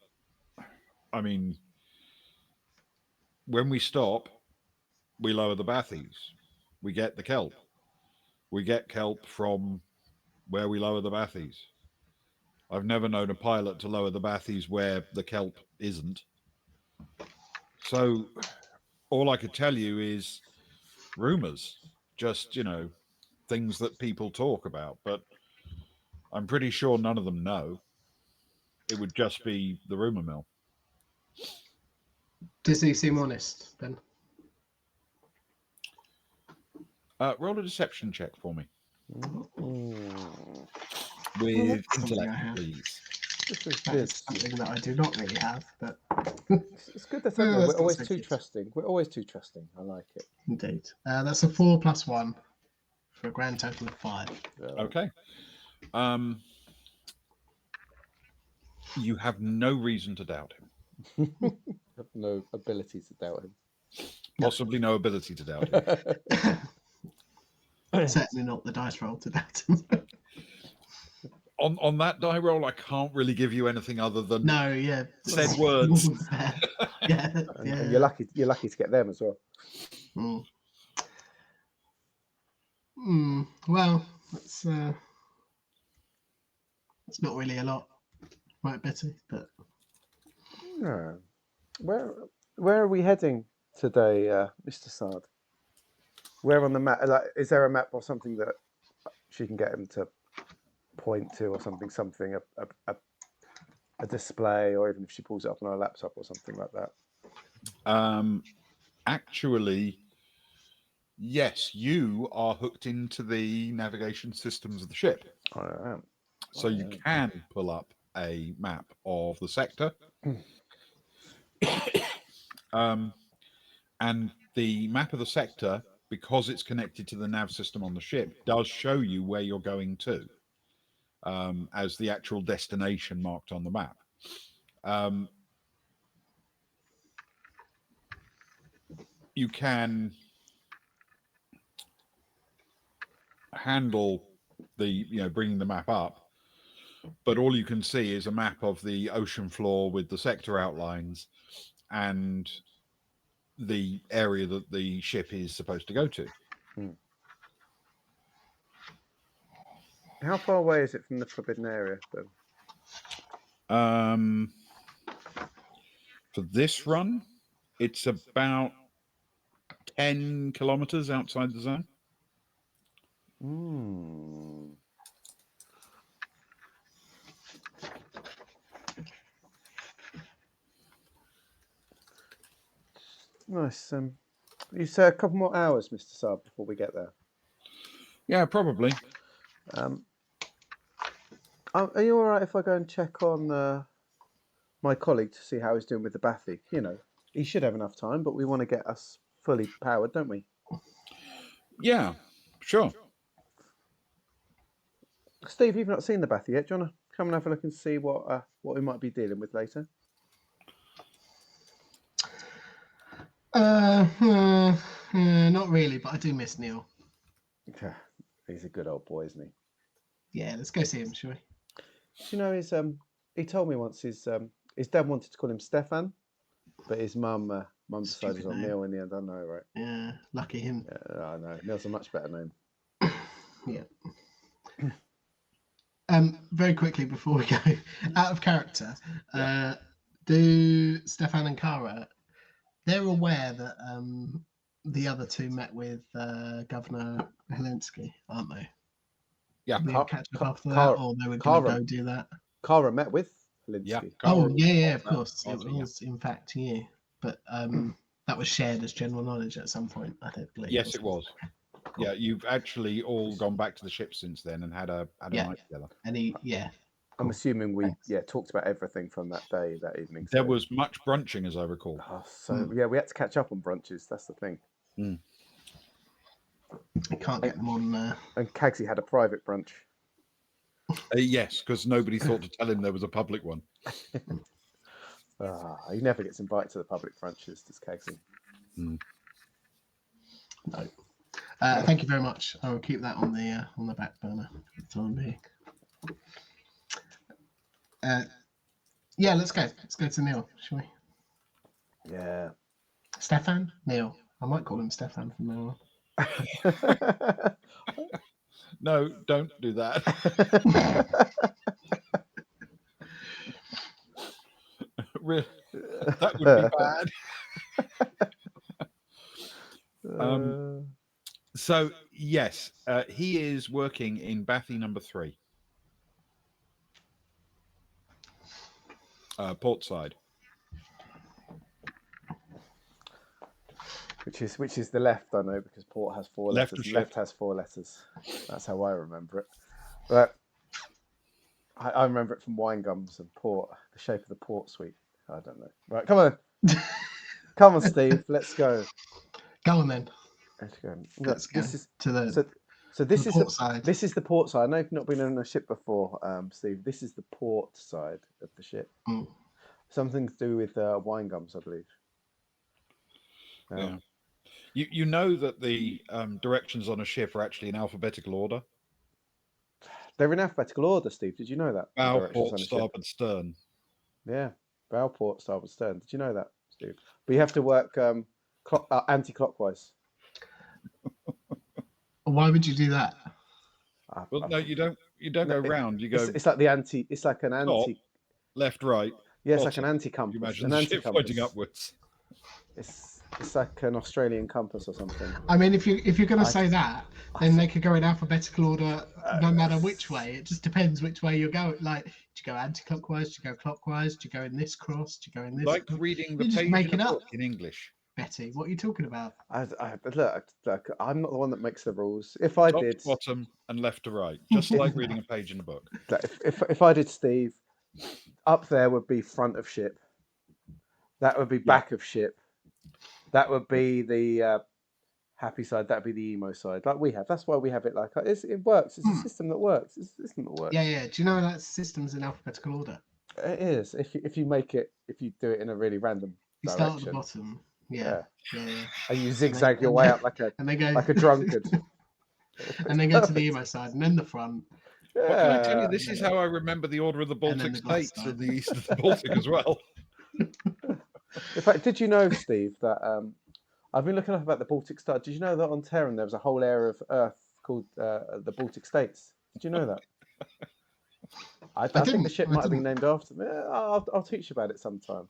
I mean, when we stop, we lower the bathies. We get the kelp. We get kelp from where we lower the bathies. I've never known a pilot to lower the bathies where the kelp isn't. So all I could tell you is rumors, just, things that people talk about, but I'm pretty sure none of them know. It would just be the rumor mill. Does he seem honest, Ben? Roll a deception check for me. Well, With that's something I intellect, have. please. That is something that I do not really have, but It's good that Well, we're that's always not so too good. trusting. We're always too trusting. I like it. indeed. That's a 4 + 1 for a grand total of 5. Okay. You have no reason to doubt him. Have no ability to doubt him. Possibly no ability to doubt him. Certainly not the dice roll to that. On that die roll, I can't really give you anything other than No, yeah. said words. Yeah, And yeah. you're lucky to get them as well. Well, it's not really a lot, right, Betty? But Yeah. Where are we heading today, Mr. Sard? Where on the map? Like, is there a map or something that she can get him to point to, or something, a display, or even if she pulls it up on her laptop or something like that? Actually, yes, you are hooked into the navigation systems of the ship. I am. So you can pull up a map of the sector. And the map of the sector, because it's connected to the nav system on the ship, does show you where you're going to, as the actual destination marked on the map. You can handle bringing the map up, but all you can see is a map of the ocean floor with the sector outlines and the area that the ship is supposed to go to. How far away is it from the forbidden area, then? For this run, it's about 10 kilometers outside the zone. Nice. You say a couple more hours, Mr. Saab, before we get there. Yeah, probably. Are you all right if I go and check on my colleague to see how he's doing with the bathy? You know, he should have enough time, but we want to get us fully powered, don't we? Yeah, sure. Steve, you've not seen the bathy yet. Do you want to come and have a look and see what we might be dealing with later? Not really, but I do miss Neil. He's a good old boy, isn't he? Yeah, let's go see him, shall we? Do you know he told me once his dad wanted to call him Stefan, but his mum decided on Neil in the end. I know, right? Yeah, lucky him. Yeah, I know. Neil's a much better name. Yeah. Very quickly before we go, out of character, do Stefan and Kara, they're aware that the other two met with Governor Helensky, aren't they? Yeah. We catch up after that, or they were going to go do that. Kara met with Helensky. Yeah. Yeah, of course. It was, in fact, you. But that was shared as general knowledge at some point, I don't believe. Yes, it was. Cool. Yeah, you've actually all gone back to the ship since then and had a night together. And I'm assuming we talked about everything from that day, that evening. There was much brunching, as I recall. Yeah, we had to catch up on brunches. That's the thing. You can't get them on. And Cagsy had a private brunch. Yes, because nobody thought to tell him there was a public one. He never gets invited to the public brunches, does Cagsy? No. Thank you very much. I will keep that on the back burner for the time being. Let's go. Let's go to Neil, shall we? Yeah. Stefan? Neil. I might call him Stefan from now on. No, don't do that. Really, that would be bad. So, yes, he is working in Bathy number 3. Port side. Which is the left, I know, because port has 4 letters. Left has 4 letters. That's how I remember it. But I remember it from wine gums and port, the shape of the port suite. I don't know. Right, come on. Come on, Steve. Let's go. Go on then. Let's go. Let's go to the. So this The is port side. this is the port side. I know you've not been on a ship before, Steve. This is the port side of the ship. Mm. Something to do with wine gums, I believe. Yeah. You know that the directions on a ship are actually in alphabetical order. They're in alphabetical order, Steve. Did you know that? The Bow, directions port, on a ship. starboard, stern. Yeah, bow, port, starboard, stern. Did you know that, Steve? But you have to work anti-clockwise. Why would you do that? Well, no, you don't. You don't go round. You go It's like the anti. It's like an top, anti. left, right. Yeah, it's bottom. like an You anti-compass. imagine An the ship pointing anti-compass. upwards. It's like an Australian compass or something. I mean, if you're going to say that, then they could go in alphabetical order no matter which way. It just depends which way you're going. Like, do you go anti-clockwise? Do you go clockwise? Do you go in this cross? Do you go in this? Like reading the You just page make in a it up. book in English. Betty, what are you talking about? Look, I'm not the one that makes the rules. If I Top did, to bottom and left to right, just like reading a page in a book. if I did, Steve, up there would be front of ship. That would be back of ship. That would be the happy side. That would be the emo side. Like we have. That's why we have it. Like it works. It's a system that works. It's a system that works. Yeah. Do you know that system's in alphabetical order? It is. If you make it, if you do it in a really random You direction. start at the bottom. Yeah. And you zigzag your way up like a drunkard. And then go to the emo side and then the front. What can I tell you? This is how I remember the order of the And then Baltic the glass states side. and the east of the Baltic as well. In fact, did you know, Steve, that I've been looking up about the Baltic Star. Did you know that on Terran there was a whole area of Earth called the Baltic States? Did you know that? I think the ship might have been named after me. I'll teach you about it sometime.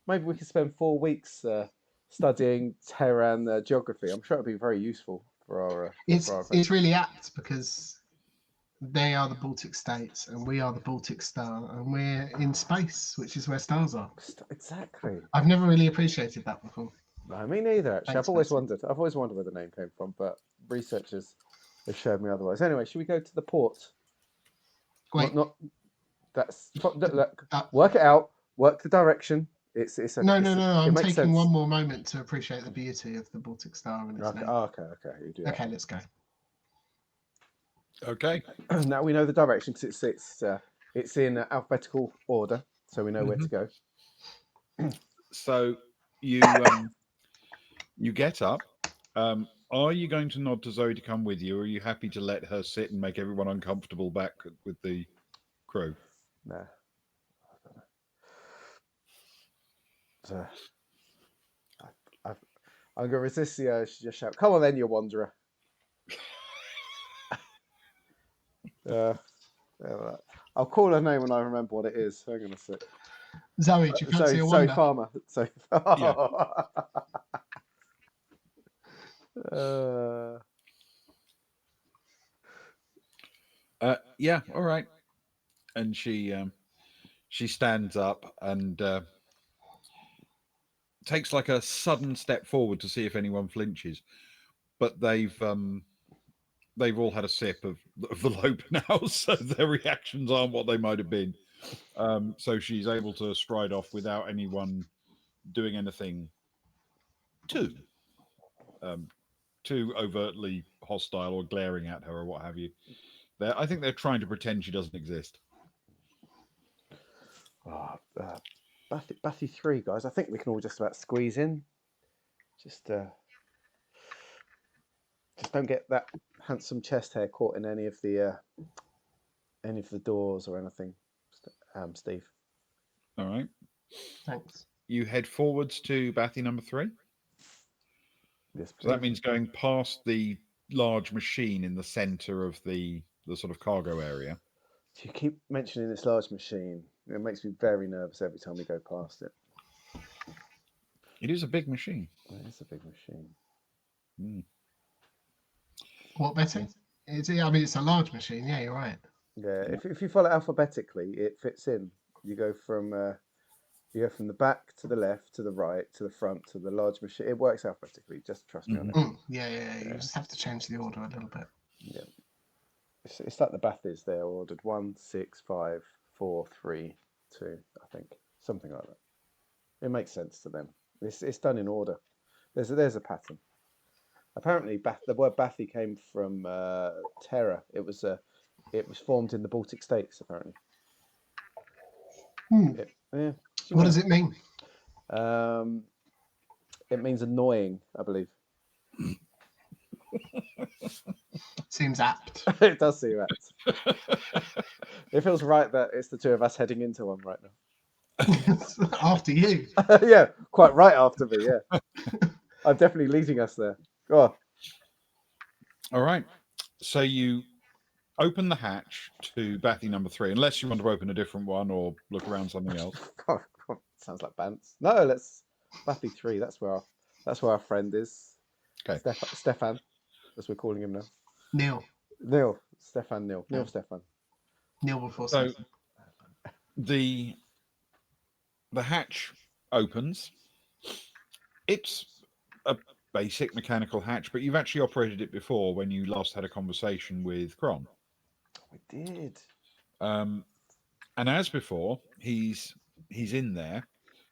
Maybe we could spend 4 weeks studying Terran geography. I'm sure it'd be very useful for our. It's really apt because they are the Baltic states and we are the Baltic star and we're in space, which is where stars are. Exactly. I've never really appreciated that before. No, me neither. Actually, Thanks, I've always Matthew. wondered where the name came from, but researchers have showed me otherwise. Anyway, should we go to the port? Wait, Look, work it out. Work the direction. no. I'm taking one more moment to appreciate the beauty of the Baltic star and its name. Okay. You do that. Okay, let's go. Okay. Now we know the direction because it's in alphabetical order, so we know where to go. So you you get up. Are you going to nod to Zoe to come with you, or are you happy to let her sit and make everyone uncomfortable back with the crew? No. So, I'm going to resist the urge to just shout, "Come on then, you wanderer." I'll call her name when I remember what it is. Hang on a sec. Zoe, do you fancy a Zoe wander? Farmer. Zoe. Yeah, all right. And she stands up and takes like a sudden step forward to see if anyone flinches, but they've all had a sip of the lope now, so their reactions aren't what they might have been. So she's able to stride off without anyone doing anything too overtly hostile or glaring at her or what have you. I think they're trying to pretend she doesn't exist. Bathy 3, guys. I think we can all just about squeeze in. Just don't get that handsome chest hair caught in any of the doors or anything, Steve. All right. Thanks. You head forwards to Bathy number 3. Yes, so that means going past the large machine in the center of the sort of cargo area. You keep mentioning this large machine. It makes me very nervous every time we go past it. It is a big machine. It is a big machine. Mm. What, Betty? It's a large machine. Yeah, you're right. Yeah, if you follow alphabetically, it fits in. You go from the back to the left, to the right, to the front, to the large machine. It works alphabetically. Just trust me on it. Yeah. You just have to change the order a little bit. Yeah. It's like the Bathys. They're ordered 1, 6, 5, 4, 3, 2. I think something like that. It makes sense to them. It's done in order. There's a pattern. Apparently, the word Bathy came from terror. It was formed in the Baltic states. Apparently, Hmm. yeah. What does it mean? It means annoying, I believe. Seems apt. It does seem that. It feels right that it's the two of us heading into one right now. After you. Yeah, quite right after me. Yeah, I'm definitely leading us there. Go on. All right. So you open the hatch to Bathy number 3, unless you want to open a different one or look around something else. Sounds like Bants. No, let's Bathy 3. That's where our friend is. Okay. Stefan, as we're calling him now. Neil Stefan. Neil before So Stefan. the hatch opens. It's a basic mechanical hatch, but you've actually operated it before when you last had a conversation with Kron. We did. And as before, he's in there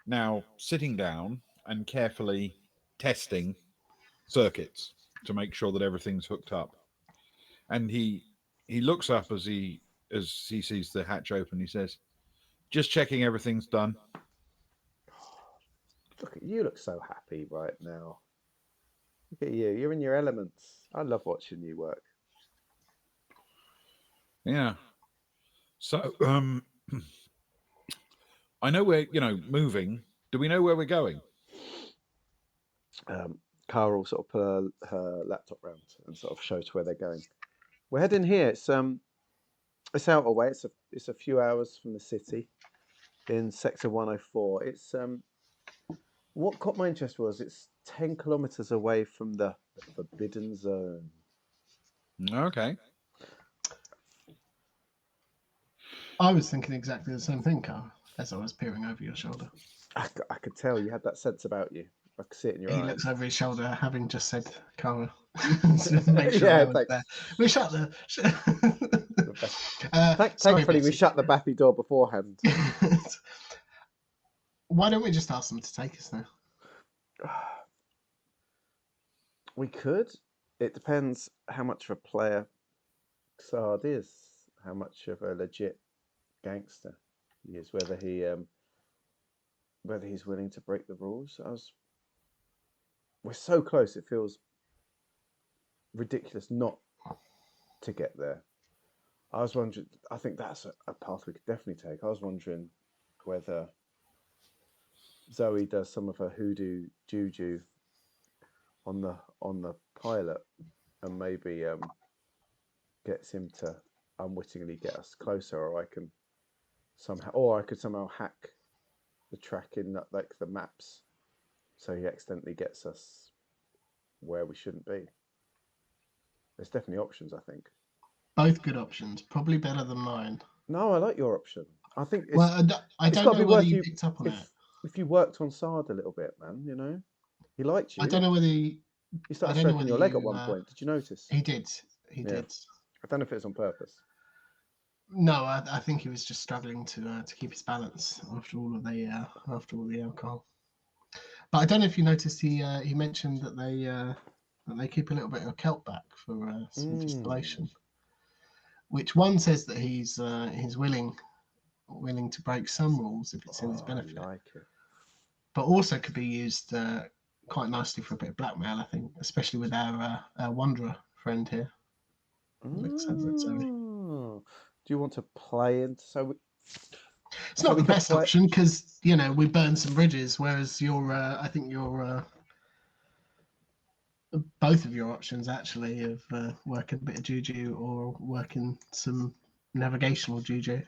now, sitting down and carefully testing circuits to make sure that everything's hooked up. And he looks up as he sees the hatch open. He says, "Just checking everything's done." Look at you. Look so happy right now. Look at you. You're in your elements. I love watching you work. Yeah. So, I know we're moving. Do we know where we're going? Cara will sort of put her laptop round and sort of show to where they're going. We're heading here. It's out away. It's a few hours from the city, in Sector 104. It's what caught my interest was it's 10 kilometers away from the Forbidden Zone. Okay. I was thinking exactly the same thing, Carl, as I was peering over your shoulder. I could tell you had that sense about you. I could see it in your eyes. He looks over his shoulder, having just said Cara. To make sure Yeah, I was there. We shut the. Thankfully, we shut the Bathy door beforehand. Why don't we just ask them to take us now? We could. It depends how much of a player Xard is, how much of a legit gangster he is, whether he's willing to break the rules. We're so close. It feels ridiculous not to get there. I was wondering. I think that's a path we could definitely take. I was wondering whether Zoe does some of her hoodoo juju on the pilot, and maybe gets him to unwittingly get us closer, or I could somehow hack the tracking, like the maps, so he accidentally gets us where we shouldn't be. There's definitely options, I think. Both good options, probably better than mine. No, I like your option. I think it's, well, I don't know whether you picked up on it. If you worked on Sard a little bit, man, he liked you. I don't know whether he started stroking your leg at one point. Did you notice? He did. He did. I don't know if it was on purpose. No, I think he was just struggling to keep his balance after all the alcohol. But I don't know if you noticed he mentioned that they keep a little bit of kelp back for some distillation, which one says that he's willing to break some rules if it's in his benefit. I like it. But also could be used quite nicely for a bit of blackmail, I think, especially with our Wanderer friend here. Do you want to play into It's not the best option because we burn some bridges, whereas I think both of your options actually of working a bit of juju or working some navigational juju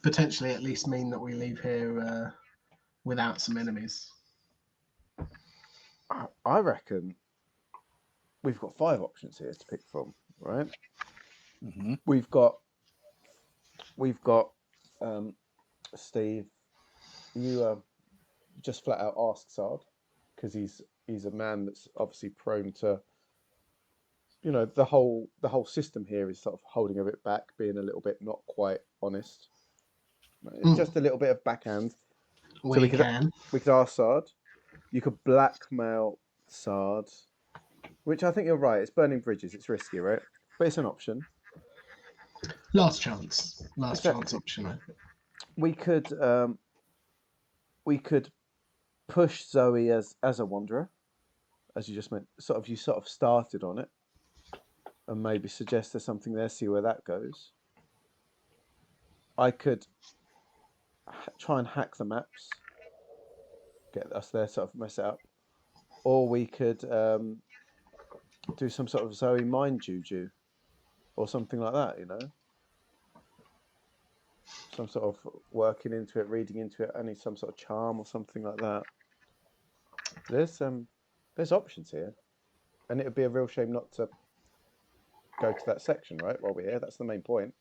potentially at least mean that we leave here without some enemies. I reckon we've got 5 options here to pick from, right? Mm-hmm. We've got Steve. You just flat out ask Sard because he's a man that's obviously prone to. The whole system here is sort of holding a bit back, being a little bit not quite honest. Just a little bit of backhand. We could ask Sard. You could blackmail Sard which I think you're right. It's burning bridges. It's risky, right? But it's an option. Last chance Exactly. option. I think. We could push Zoe as a wanderer, as you just meant. You sort of started on it, and maybe suggest there's something there. See where that goes. I could try and hack the maps, get us there, sort of mess it up, or we could do some sort of Zoe mind juju or something like that. Some sort of working into it, reading into it, only some sort of charm or something like that. There's options here, and it would be a real shame not to go to that section, right? While we're here, that's the main point.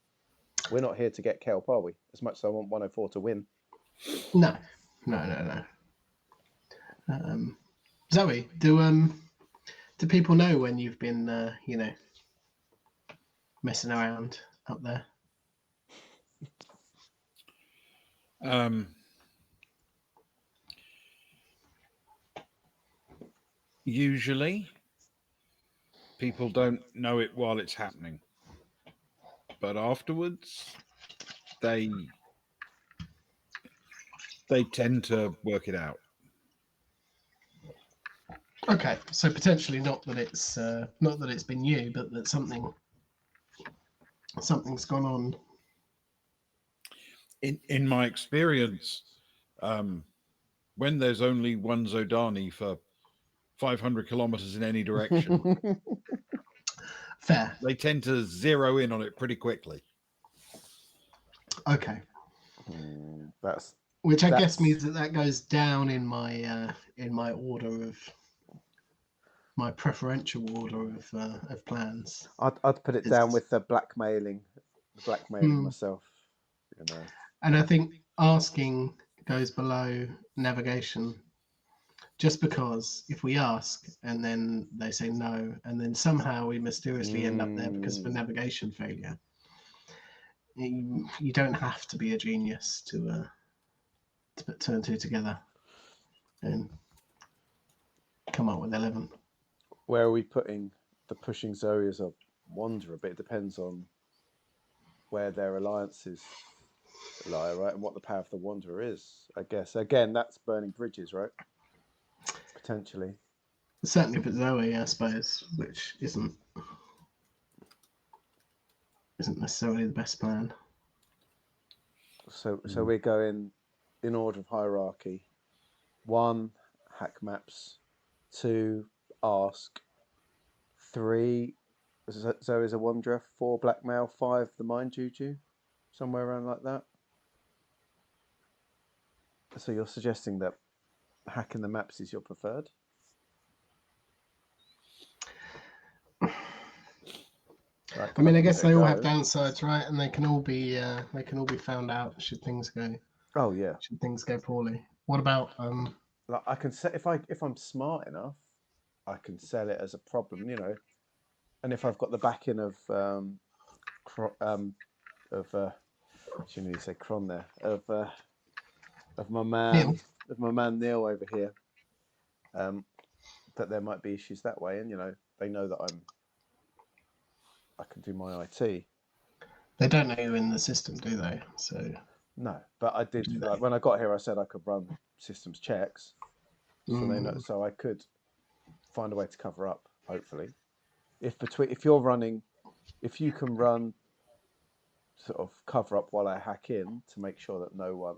We're not here to get kelp, are we? As much as I want 104 to win. No. Zoe, do people know when you've been messing around up there? Usually, people don't know it while it's happening, but afterwards, they tend to work it out. Okay, so potentially not that it's been you, but that something's gone on. In my experience, when there's only one Zodani for 500 kilometers in any direction, Fair. they tend to zero in on it pretty quickly. Okay. That's Which I guess means that goes down in my order of my preferential order of plans. I'd put it down with the blackmailing myself. And I think asking goes below navigation, just because if we ask and then they say no, and then somehow we mysteriously end up there because of a navigation failure, you don't have to be a genius to put 2 and 2 together and come up with 11. Where are we putting the pushing Zoe as a wanderer? But it depends on where their alliances lie, right? And what the power of the wanderer is, I guess. Again, that's burning bridges, right? Potentially. Certainly for Zoe, I suppose, which isn't necessarily the best plan. So we're going in order of hierarchy. 1, hack maps. 2, ask. 3, Zoe's a wanderer. 4, blackmail. 5, the mind juju. Somewhere around like that. So you're suggesting that hacking the maps is your preferred? Right, I mean, I guess they all have downsides, right? And they can all be found out should things go. Oh yeah. Should things go poorly? What about Like I can say if I'm smart enough, I can sell it as a problem, and if I've got the backing of shouldn't you say Cron there of my man Neil over here, that there might be issues that way, and they know that I can do my IT. They don't know you in the system, do they? So no, but I did. Like when I got here, I said I could run systems checks, so they know. So I could find a way to cover up. Hopefully, if you can run sort of cover up while I hack in to make sure that no one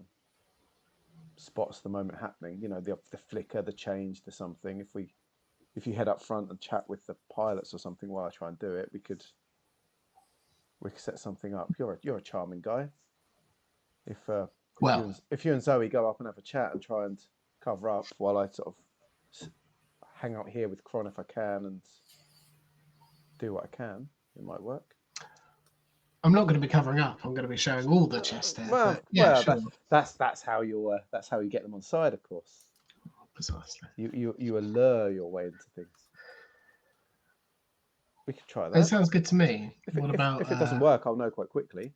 spots the moment happening. The flicker, the change, the something. If you head up front and chat with the pilots or something while I try and do it, we could set something up. You're a charming guy. If you and Zoe go up and have a chat and try and cover up while I sort of hang out here with Cron if I can and do what I can, it might work. I'm not going to be covering up. I'm going to be showing all the chest hair. Well, sure. That's how you get them on side, of course. Precisely. You allure your way into things. We could try that. It sounds good to me. If it doesn't work, I'll know quite quickly,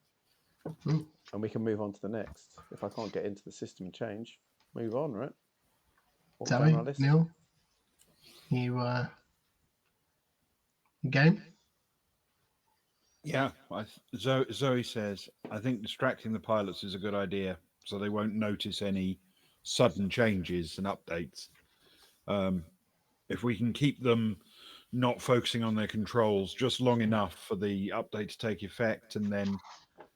and we can move on to the next. If I can't get into the system and change, move on, right? Zoe, Neil, you Game? Yeah, Zoe says, I think distracting the pilots is a good idea so they won't notice any sudden changes and updates. If we can keep them not focusing on their controls just long enough for the update to take effect, and then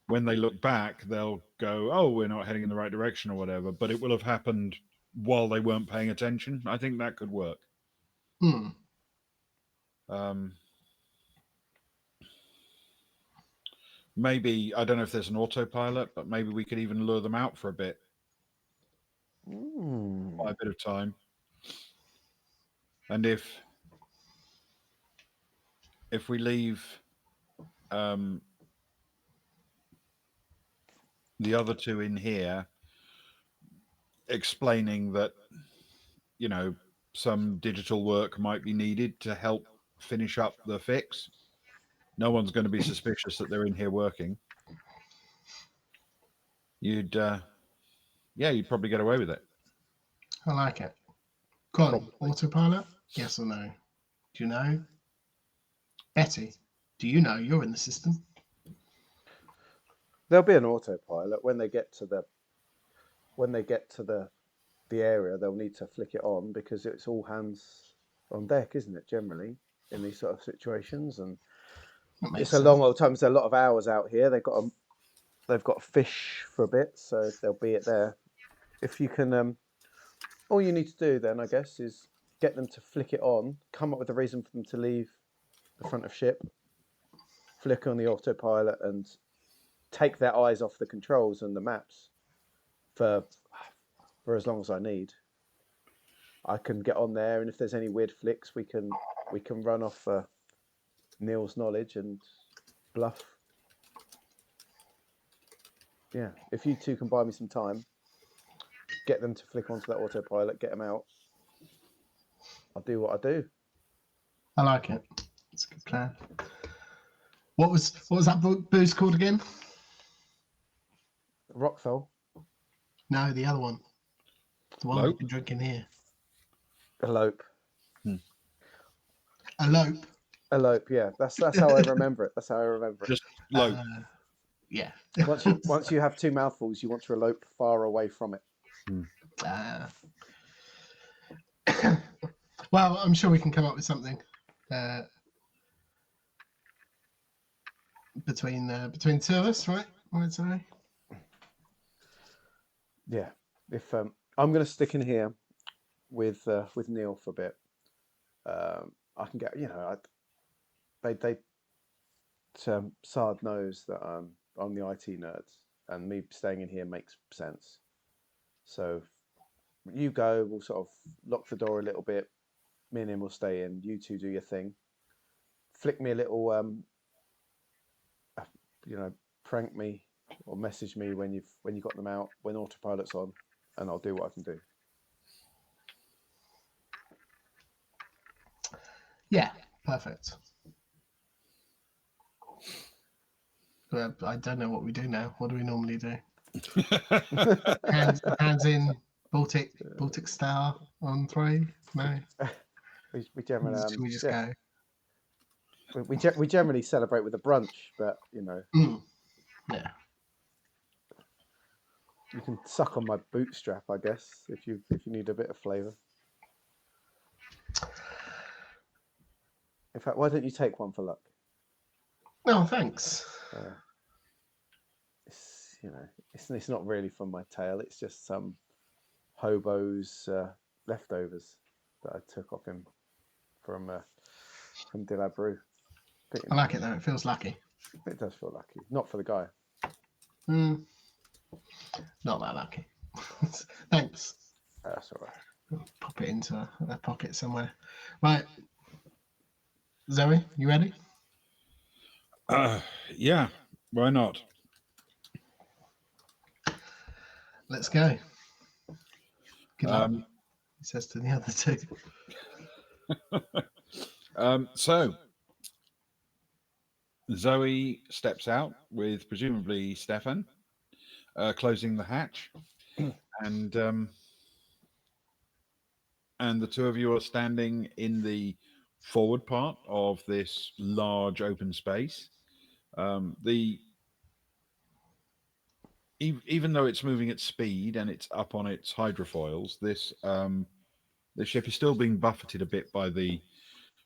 when they look back, they'll go, oh, we're not heading in the right direction or whatever, but it will have happened while they weren't paying attention. I think that could work. Hmm. Maybe, I don't know if there's an autopilot, but maybe we could even lure them out for a bit. By a bit of time. And if we leave the other two in here explaining that, you know, some digital work might be needed to help finish up the fix, no one's going to be suspicious that they're in here working. You'd probably get away with it. I like it. Go on, autopilot? Yes or no? Do you know? Betty, do you know you're in the system? There'll be an autopilot when they get to the area. They'll need to flick it on because it's all hands on deck, isn't it? Generally, in these sort of situations, and it's a long old time. There's a lot of hours out here. They've got to fish for a bit, so they'll be at there. If you can, all you need to do then, I guess, is get them to flick it on. Come up with a reason for them to leave the front of ship. Flick on the autopilot and take their eyes off the controls and the maps for as long as I need. I can get on there, and if there's any weird flicks, we can run off Neil's knowledge and bluff. Yeah, if you two can buy me some time, get them to flick onto that autopilot, get them out. I'll do what I do. I like it. It's a good plan. What was that booze called again? Rockfell? No, the other one. The one we've been drinking here. Elope. Elope. Elope, yeah. That's how I remember it. That's how I remember it. Just lope. Yeah. Once you have two mouthfuls, you want to elope far away from it. Well, I'm sure we can come up with something between two of us, right? I'd say. Yeah. If I'm going to stick in here with Neil for a bit, I can get, Sard knows that I'm the IT nerd, and me staying in here makes sense. So you go, we'll sort of lock the door a little bit. Me and him will stay in. You two do your thing. Flick me a little, prank me or message me when you got them out, when autopilot's on, and I'll do what I can do. Yeah, perfect. I don't know what we do now. What do we normally do? hands in, Baltic Star on 3? No. We generally we just go. We generally celebrate with a brunch, but Yeah. You can suck on my bootstrap, I guess, if you need a bit of flavour. In fact, why don't you take one for luck? No, thanks. It's not really from my tail. It's just some hobo's leftovers that I took off him from De La Brew. I like it though. It feels lucky. It does feel lucky. Not for the guy. Not that lucky. Thanks. That's all right. Pop it into a pocket somewhere. Right. Zoe, you ready? Yeah. Why not? Let's go. Good luck. He says to the other two. So Zoe steps out with presumably Stefan, closing the hatch, and the two of you are standing in the forward part of this large open space. The even though it's moving at speed and it's up on its hydrofoils, the ship is still being buffeted a bit by the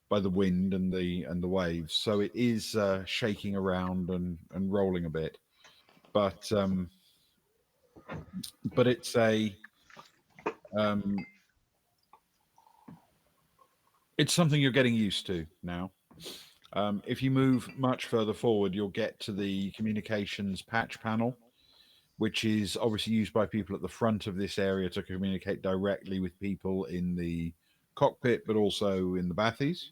wind and the waves, so it is shaking around and rolling a bit. But it's um, it's something you're getting used to now. If you move much further forward, you'll get to the communications patch panel, which is obviously used by people at the front of this area to communicate directly with people in the cockpit, but also in the bathies.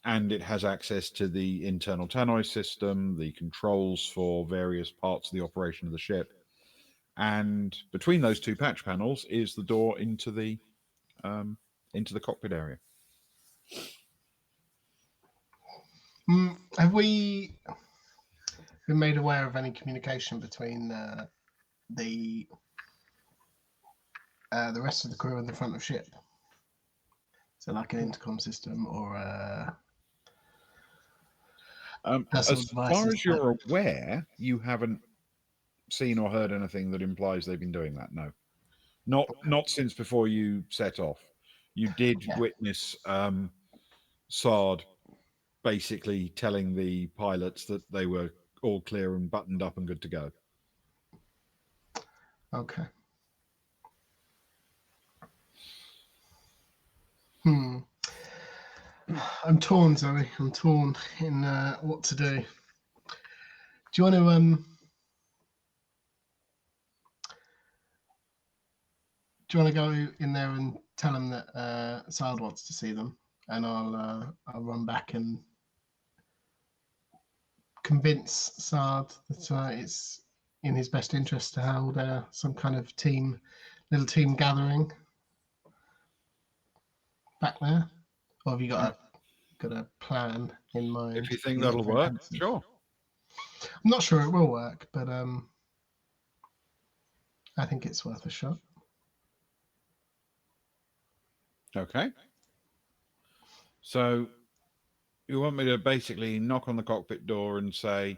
And it has access to the internal tannoy system, the controls for various parts of the operation of the ship. And between those two patch panels is the door into the cockpit area. Have we been made aware of any communication between the rest of the crew and the front of ship? So, like an intercom system or as far devices, as you're aware, you haven't seen or heard anything that implies they've been doing that. No, not since before you set off. You did witness Sard basically telling the pilots that they were all clear and buttoned up and good to go. Okay. I'm torn, Zoe. I'm torn in what to do. Do you want to go in there and tell them that Sard wants to see them, and I'll run back and convince Sard that it's in his best interest to hold some kind of little team gathering back there? Or have you got a plan in mind? If you think that'll work, sure. I'm not sure it will work, but I think it's worth a shot. Okay. So you want me to basically knock on the cockpit door and say,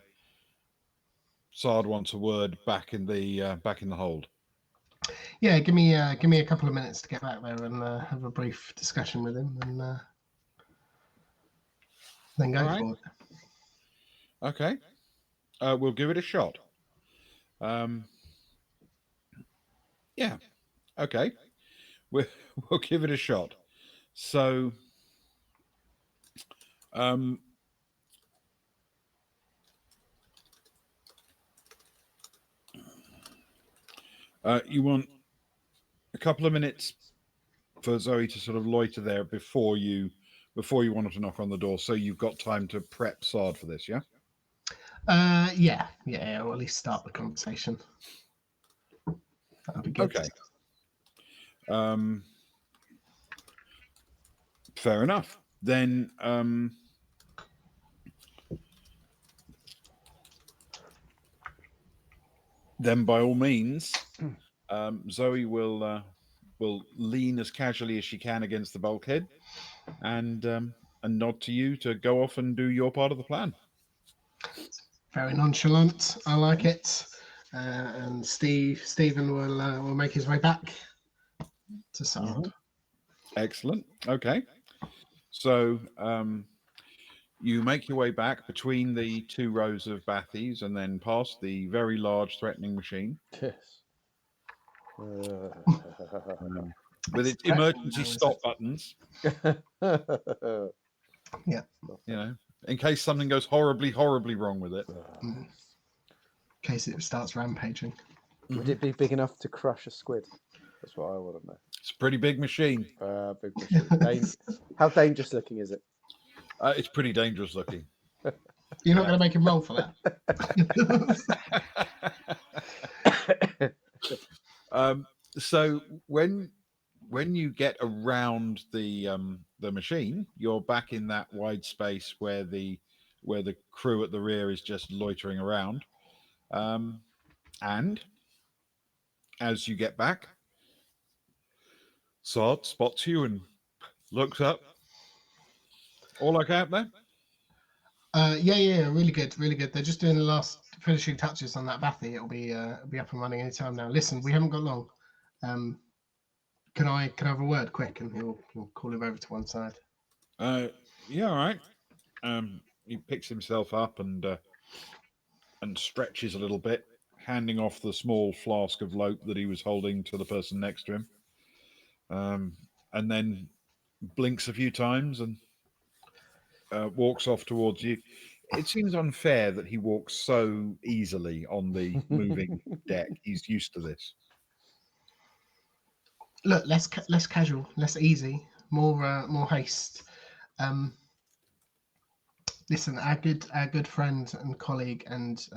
Sard wants a word back in the hold. Yeah, give me a couple of minutes to get back there and have a brief discussion with him, and then go for it. Okay. We'll give it a shot. Yeah. Okay. We'll give it a shot. So, you want a couple of minutes for Zoe to sort of loiter there before you wanted to knock on the door, so you've got time to prep Sard for this, yeah? Yeah, or at least start the conversation. That'll be good. Okay. Fair enough. Then by all means, Zoe will lean as casually as she can against the bulkhead and nod to you to go off and do your part of the plan. Very nonchalant. I like it. And Stephen will make his way back to Sard. Excellent. Okay. So you make your way back between the two rows of bathies and then past the very large threatening machine. Yes. With its emergency stop buttons. Yeah. You know, in case something goes horribly, horribly wrong with it. In case it starts rampaging. Would it be big enough to crush a squid? That's what I want to know. It's a pretty big machine. Big machine. How dangerous looking is it? It's pretty dangerous looking. You're not going to make him roll for that. So when you get around the machine, you're back in that wide space where the crew at the rear is just loitering around. And as you get back, Sard spots you and looks up All okay up there? Yeah, really good, really good. They're just doing the last finishing touches on that bathy. It'll be up and running any time now. Listen, we haven't got long. Can I have a word quick? And he'll call him over to one side. Yeah, all right. He picks himself up and stretches a little bit, handing off the small flask of lope that he was holding to the person next to him, and then blinks a few times and walks off towards you. It seems unfair that he walks so easily on the moving deck. He's used to this. Look, less casual, less easy, more haste. Listen, our good friend and colleague, and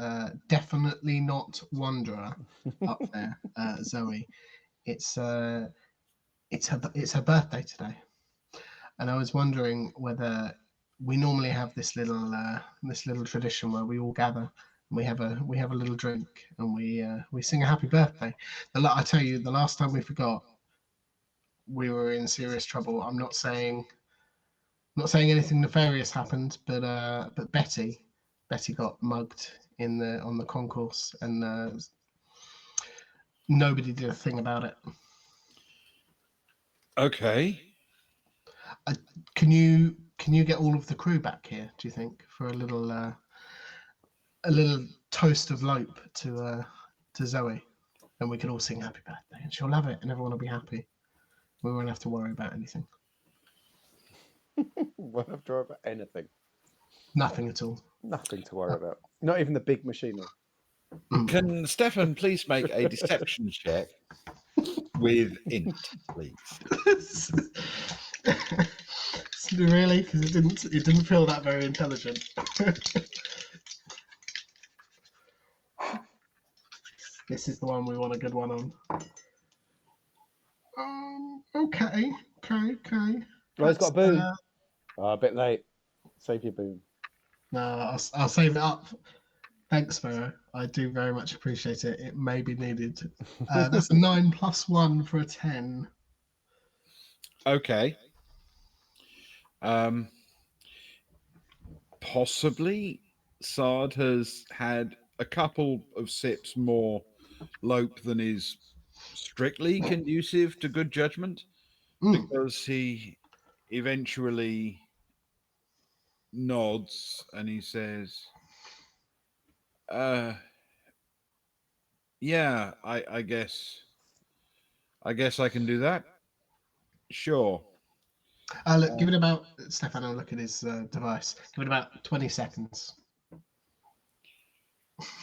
definitely not wanderer up there, Zoe. It's her birthday today, and I was wondering whether we normally have this little tradition where we all gather and we have a little drink and we sing a happy birthday. I tell you, the last time we forgot, we were in serious trouble. I'm not saying anything nefarious happened, but Betty got mugged on the concourse, and nobody did a thing about it. Okay. Can you get all of the crew back here? Do you think, for a little toast of lope to Zoe, and we can all sing happy birthday, and she'll love it, and everyone will be happy. We won't have to worry about anything. Won't have to worry about anything. Nothing at all. Nothing to worry about. Not even the big machinery. Can Stefan please make a deception check with int, please? Really? Because it didn't feel that very intelligent. This is the one we want a good one on. Okay. Well, it's got a boom. A bit late. Save your boom. No, I'll save it up. Thanks, Pharaoh. I do very much appreciate it. It may be needed. That's a 9 + 1 for a 10. Okay. Possibly Sard has had a couple of sips more lope than is strictly conducive to good judgment, because he eventually nods and he says, yeah, I guess I can do that. Sure. Look, give it about, Stefano, look at his device. Give it about 20 seconds.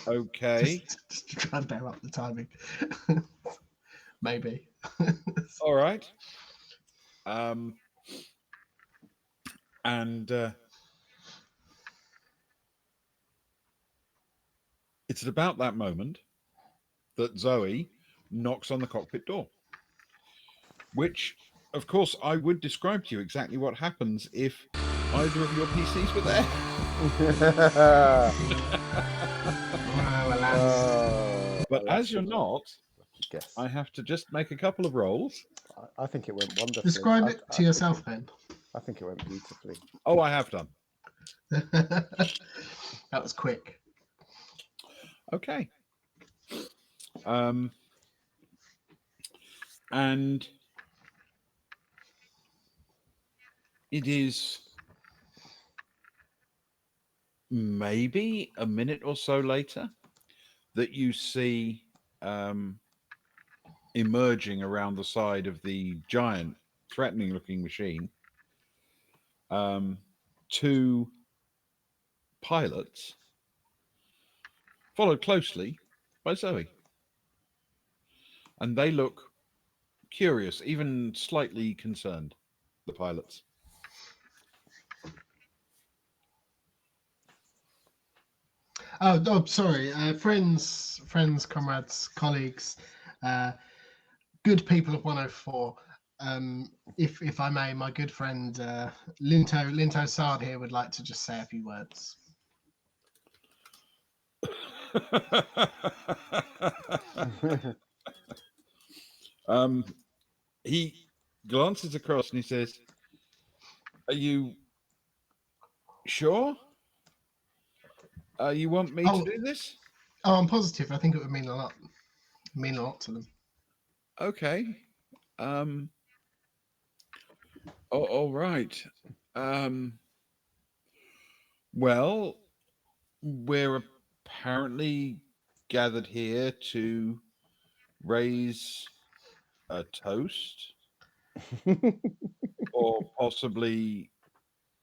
Okay. Just to try and bear up the timing. Maybe. All right. And it's at about that moment that Zoe knocks on the cockpit door, which, of course, I would describe to you exactly what happens if either of your PCs were there. But as you're not, I have to just make a couple of rolls. I think it went wonderfully. Describe it to yourself, then. I think it went beautifully. Oh, I have done. That was quick. Okay. And it is maybe a minute or so later that you see emerging around the side of the giant, threatening-looking machine, two pilots, followed closely by Zoe. And they look curious, even slightly concerned, the pilots. Oh, sorry. Friends, comrades, colleagues, good people of 104. If I may, my good friend Linto Sard here would like to just say a few words. He glances across and he says, "Are you sure? You want me to do this? Oh, I'm positive. I think it would mean a lot. Mean a lot to them. Okay. All right. Well, we're apparently gathered here to raise a toast or possibly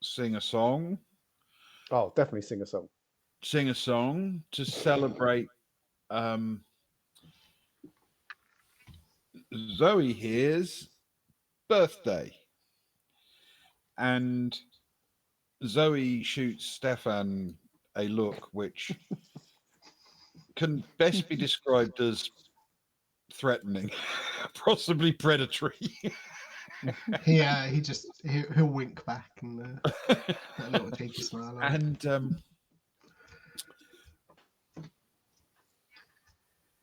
sing a song. Oh, definitely sing a song. Sing a song to celebrate Zoe here's birthday. And Zoe shoots Stefan a look which can best be described as threatening, possibly predatory. He'll wink back and put a little cheeky smile on.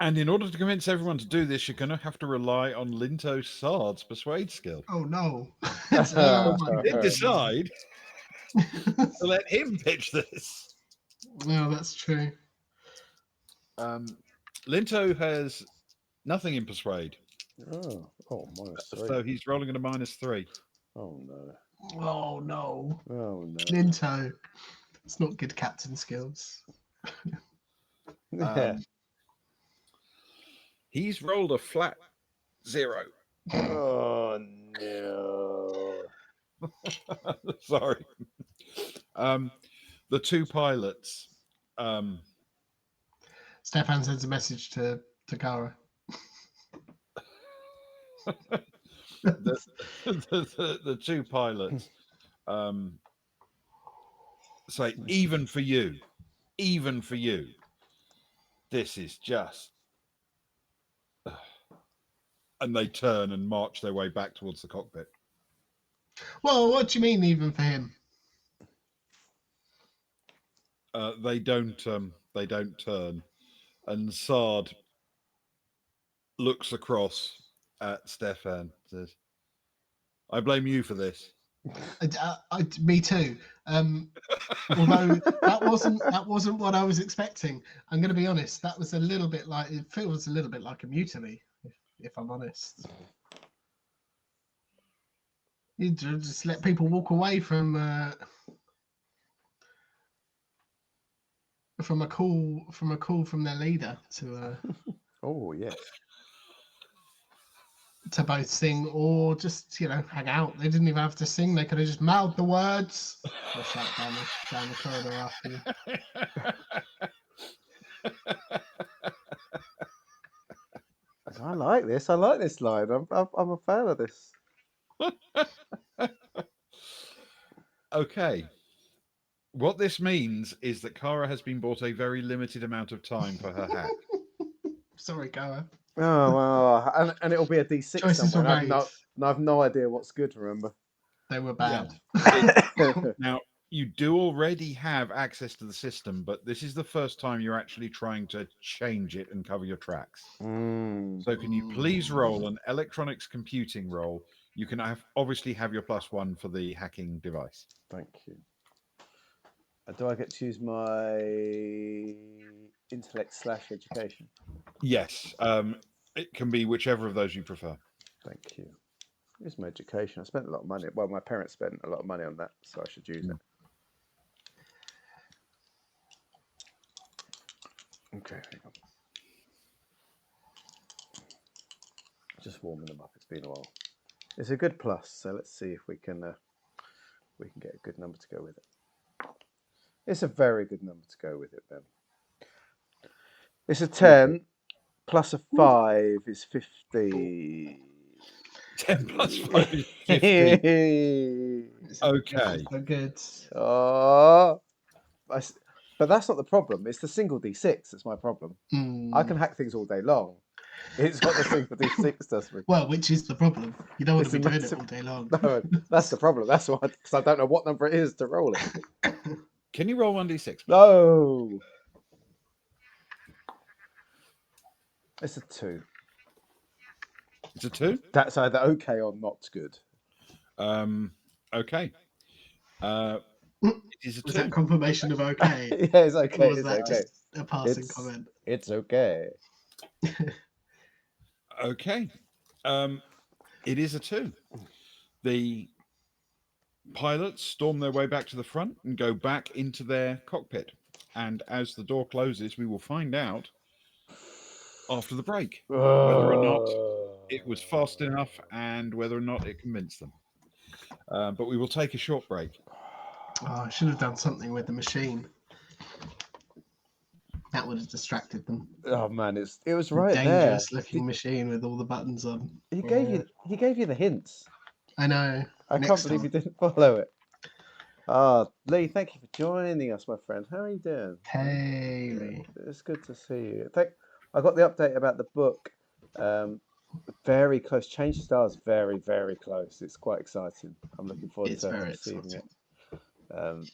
And in order to convince everyone to do this, you're going to have to rely on Linto Sard's persuade skill. Oh no! You did decide to let him pitch this. No, that's true. Linto has nothing in persuade. -3. So he's rolling at a -3. Oh no. Oh no. Oh no. Linto. It's not good captain skills. He's rolled a flat 0. Oh no. Sorry. The two pilots. Stefan sends a message to Kara. The two pilots say, even for you, this is just. And they turn and march their way back towards the cockpit. Well, what do you mean, even for him? They don't turn, and Sard looks across at Stefan and says, I blame you for this. Me too. Although that wasn't what I was expecting. I'm going to be honest. That was a little bit like, it feels a little bit like a mutiny, if I'm honest. You just let people walk away from a call from their leader to Oh yes. to both sing or just hang out. They didn't even have to sing. They could have just mouthed the words. Or shout down the corridor after you. I like this. I like this line. I'm a fan of this. Okay. What this means is that Kara has been bought a very limited amount of time for her hack. Sorry, Kara. Oh well, and it'll be a D6 Choices somewhere. were made. I've no idea what's good. Remember, they were bad. Now you do already have access to the system, but this is the first time you're actually trying to change it and cover your tracks. So can you please roll an electronics computing roll? You can obviously have your +1 for the hacking device. Thank you. Do I get to use my intellect/education? Yes. It can be whichever of those you prefer. Thank you. Use my education. I spent a lot of money. Well, my parents spent a lot of money on that, so I should use it. Okay, hang on. Just warming them up. It's been a while. It's a good plus, so let's see if we can get a good number to go with it. It's a very good number to go with it, Ben. It's a 10 plus a 5 is 50. 10 plus 5 is 50. Okay. Good. Oh, but that's not the problem. It's the single D6 that's my problem. I can hack things all day long. It's got the single D6 does me. Well, which is the problem? You don't want to be doing it all day long. No, that's the problem. That's why, because I don't know what number it is to roll it. Can you roll 1d6? Please? No. It's a 2. It's a 2? That's either okay or not good. Okay. is a Was 2. that confirmation of okay? Yeah, it's Or okay. was It's that okay. just a passing It's comment? it's okay. Okay. It is a 2. The pilots storm their way back to the front and go back into their cockpit. And as the door closes, we will find out after the break whether or not it was fast enough and whether or not it convinced them. But we will take a short break. Oh, I should have done something with the machine. That would have distracted them. Oh man, it was right there. Dangerous looking machine with all the buttons on. He gave you the hints. I know. I can't believe you didn't follow it. Lee, thank you for joining us, my friend. How are you doing? Hey, Lee. It's good to see you. I got the update about the book. Very close. Change of Stars, very, very close. It's quite exciting. I'm looking forward It's to very receiving exciting. it.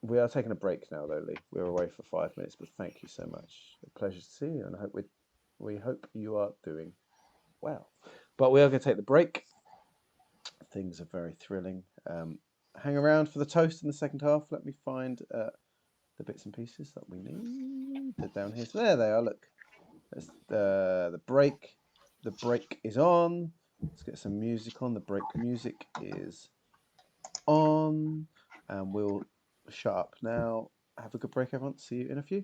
We are taking a break now, though, Lee. We're away for 5 minutes, but thank you so much. A pleasure to see you, and we hope you are doing well. But we are going to take the break. Things are very thrilling. Hang around for the toast in the second half. Let me find the bits and pieces that we need. They're down here. So there they are. Look, there's the break. The break is on. Let's get some music on. The break music is on, and we'll shut up now. Have a good break, everyone. See you in a few.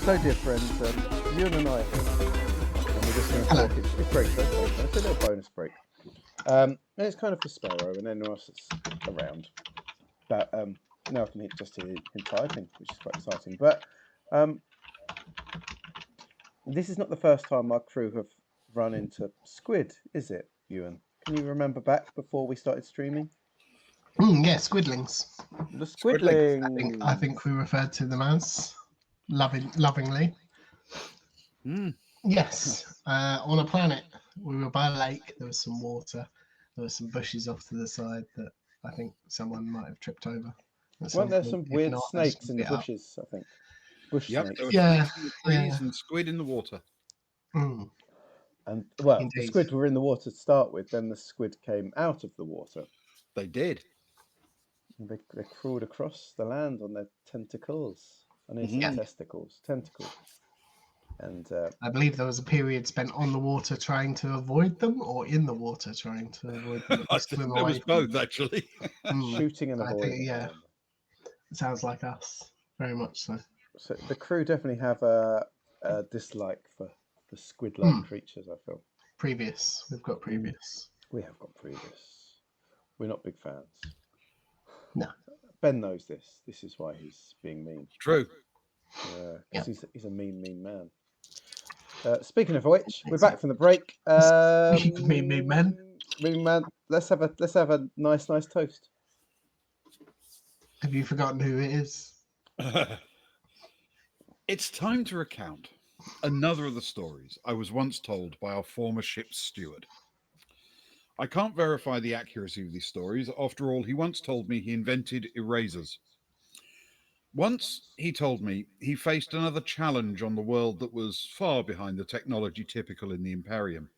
So, dear friends, you and I are here, and we're just going to Hello. talk. It's break, so it's a little bonus break. And it's kind of for Sparrow and anyone else that's around. But now I can just hear him typing, which is quite exciting. But this is not the first time our crew have run into squid, is it, Ewan? Can you remember back before we started streaming? Yeah, squidlings. The Squidlings. squidlings. I think we referred to them as lovingly. Yes, on a planet. We were by a lake. There was some water. There were some bushes off to the side that I think someone might have tripped over. Weren't there some weird snakes in the bushes? bushes, I think? Bush Yep, snakes. there were Yeah, snakes in the trees and squid in the water. Mm. And, well, the Indeed. squid were in the water to start with, then the squid came out of the water. They did. They crawled across the land on their tentacles. I know Mhm. testicles. Tentacles. And I believe there was a period spent on the water trying to avoid them, or in the water trying to avoid them. I think there was both, actually. shooting and I think, avoiding. yeah. It sounds like us, very much so. So the crew definitely have a dislike for squid-like creatures, I feel. We've got previous. We have got previous. We're not big fans. No. Ben knows this. This is why he's being mean. True. Yeah, because he's a mean man. Speaking of which, we're back from the break. Mean man. Mean man. Let's have a nice toast. Have you forgotten who it is? It's time to recount another of the stories I was once told by our former ship's steward. I can't verify the accuracy of these stories. After all, he once told me he invented erasers. Once he told me he faced another challenge on the world that was far behind the technology typical in the Imperium.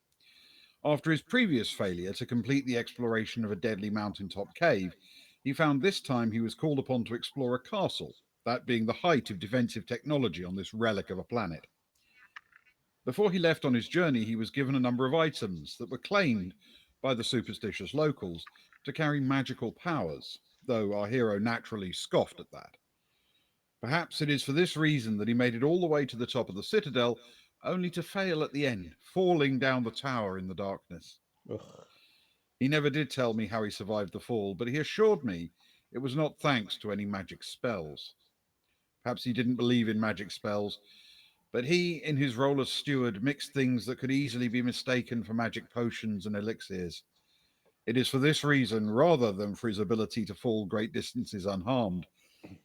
After his previous failure to complete the exploration of a deadly mountaintop cave, he found this time he was called upon to explore a castle, that being the height of defensive technology on this relic of a planet. Before he left on his journey, he was given a number of items that were claimed by the superstitious locals to carry magical powers, though our hero naturally scoffed at that. Perhaps it is for this reason that he made it all the way to the top of the citadel, only to fail at the end, falling down the tower in the darkness. Ugh. He never did tell me how he survived the fall, but he assured me it was not thanks to any magic spells. Perhaps he didn't believe in magic spells, but he, in his role as steward, mixed things that could easily be mistaken for magic potions and elixirs. It is for this reason, rather than for his ability to fall great distances unharmed,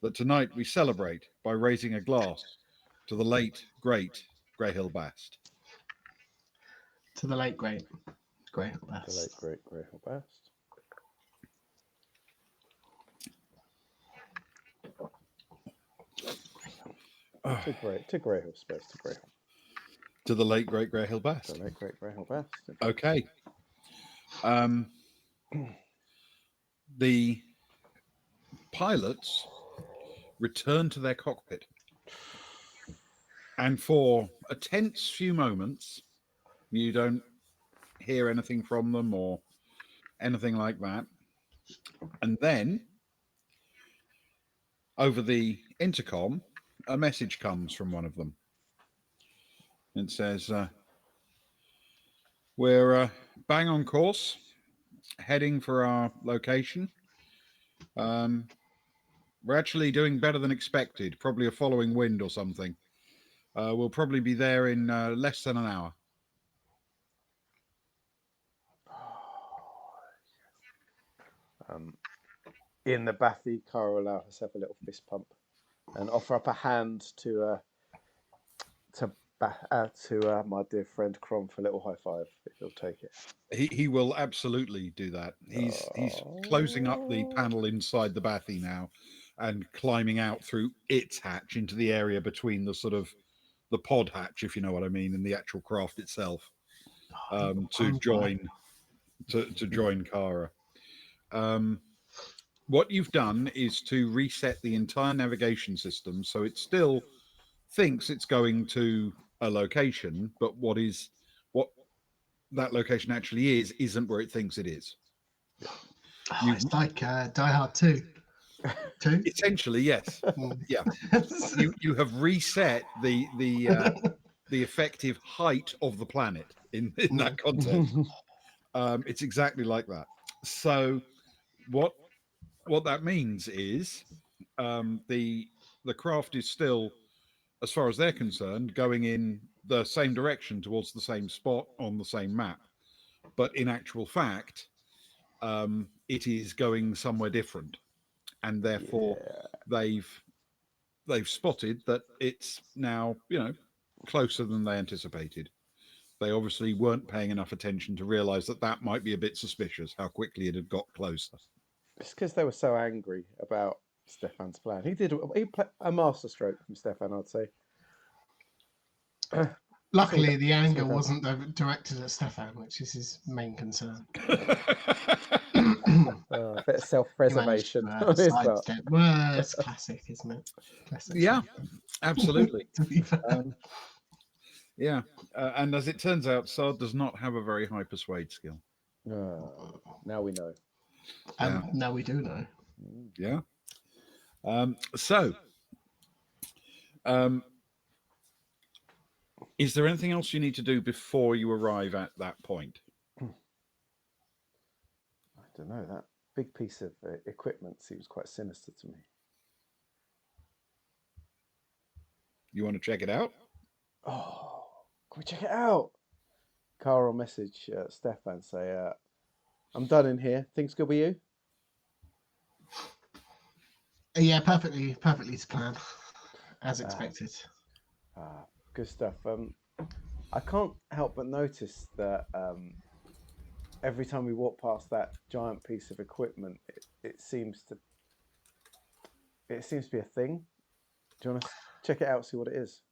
that tonight we celebrate by raising a glass to the late, great Greyhill Bast. To the late great Greyhill Bast. The late great Greyhill Bast. To Greyhill space to Greyhill. To the late, great Greyhill Bast. The late great Greyhill Bast. Okay. The pilots return to their cockpit. And for a tense few moments, you don't hear anything from them or anything like that. And then, over the intercom, a message comes from one of them. It says, we're bang on course, heading for our location. We're actually doing better than expected, probably a following wind or something. We'll probably be there in less than an hour. In the bathy, Cara will allow herself a little fist pump and offer up a hand to my dear friend Crom for a little high five, if he'll take it. He will absolutely do that. He's closing up the panel inside the bathy now and climbing out through its hatch into the area between the sort of the pod hatch, if you know what I mean, and the actual craft itself, to join Kara. What you've done is to reset the entire navigation system, so it still thinks it's going to a location, but what that location actually isn't where it thinks it is. It's like Die Hard 2. 2? Essentially, yes. Yeah. You have reset the effective height of the planet in that context. It's exactly like that. So what that means is the craft is still, as far as they're concerned, going in the same direction towards the same spot on the same map, but in actual fact, it is going somewhere different, and therefore they've spotted that it's now closer than they anticipated. They obviously weren't paying enough attention to realize that that might be a bit suspicious, how quickly it had got closer. It's because they were so angry about Stefan's plan. He played a masterstroke from Stefan, I'd say. Luckily, the anger wasn't directed at Stefan, which is his main concern. A bit of self-preservation. Well, it's classic, isn't it? Classic Yeah, Stefan. absolutely. To be fair. Yeah, and as it turns out, Sard does not have a very high persuade skill. Now we know. Now we do know. Yeah. Is there anything else you need to do before you arrive at that point? I don't know. That big piece of equipment seems quite sinister to me. You want to check it out? Oh, can we check it out? Carl will message Stefan, say, I'm done in here. Things good with you? Yeah, perfectly to plan, as expected. Good stuff. I can't help but notice that every time we walk past that giant piece of equipment, it seems to be a thing. Do you want to check it out, see what it is?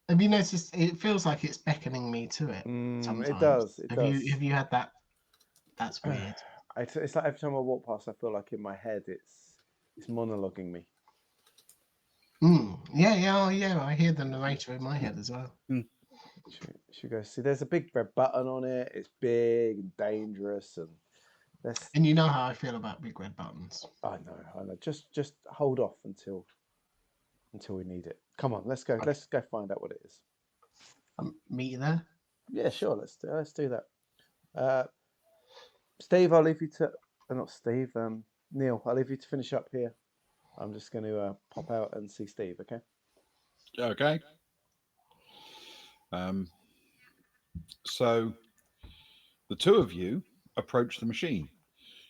Have you noticed? It feels like it's beckoning me to it. Sometimes. It does. Have you had that? That's weird. It's like every time I walk past, I feel like in my head it's monologuing me. Yeah. I hear the narrator in my head as well. Should we go see? There's a big red button on it. It's big and dangerous, and you know how I feel about big red buttons. I know. Just hold off until we need it. Come on, let's go. Okay. Let's go find out what it is. Meet you there. Yeah, sure. Let's do that. Steve, I'll leave you to. Not Steve. Neil, I'll leave you to finish up here. I'm just going to pop out and see Steve. Okay. Okay. So the two of you approach the machine.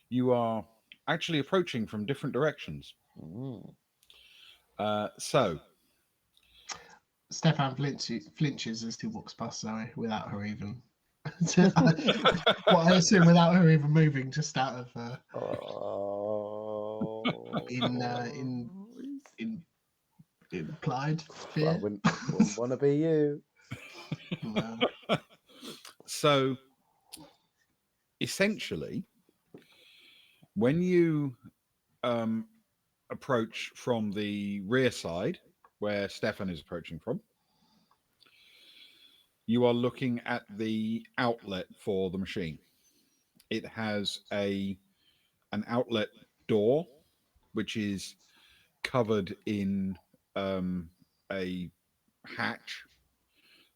You are actually approaching from different directions. So Stefan flinches as he walks past Zoe without her even. I assume without her even moving, just out of implied fear. I wouldn't want to be you. No. So essentially, when you approach from the rear side, where Stefan is approaching from, you are looking at the outlet for the machine. It has an outlet door, which is covered in a hatch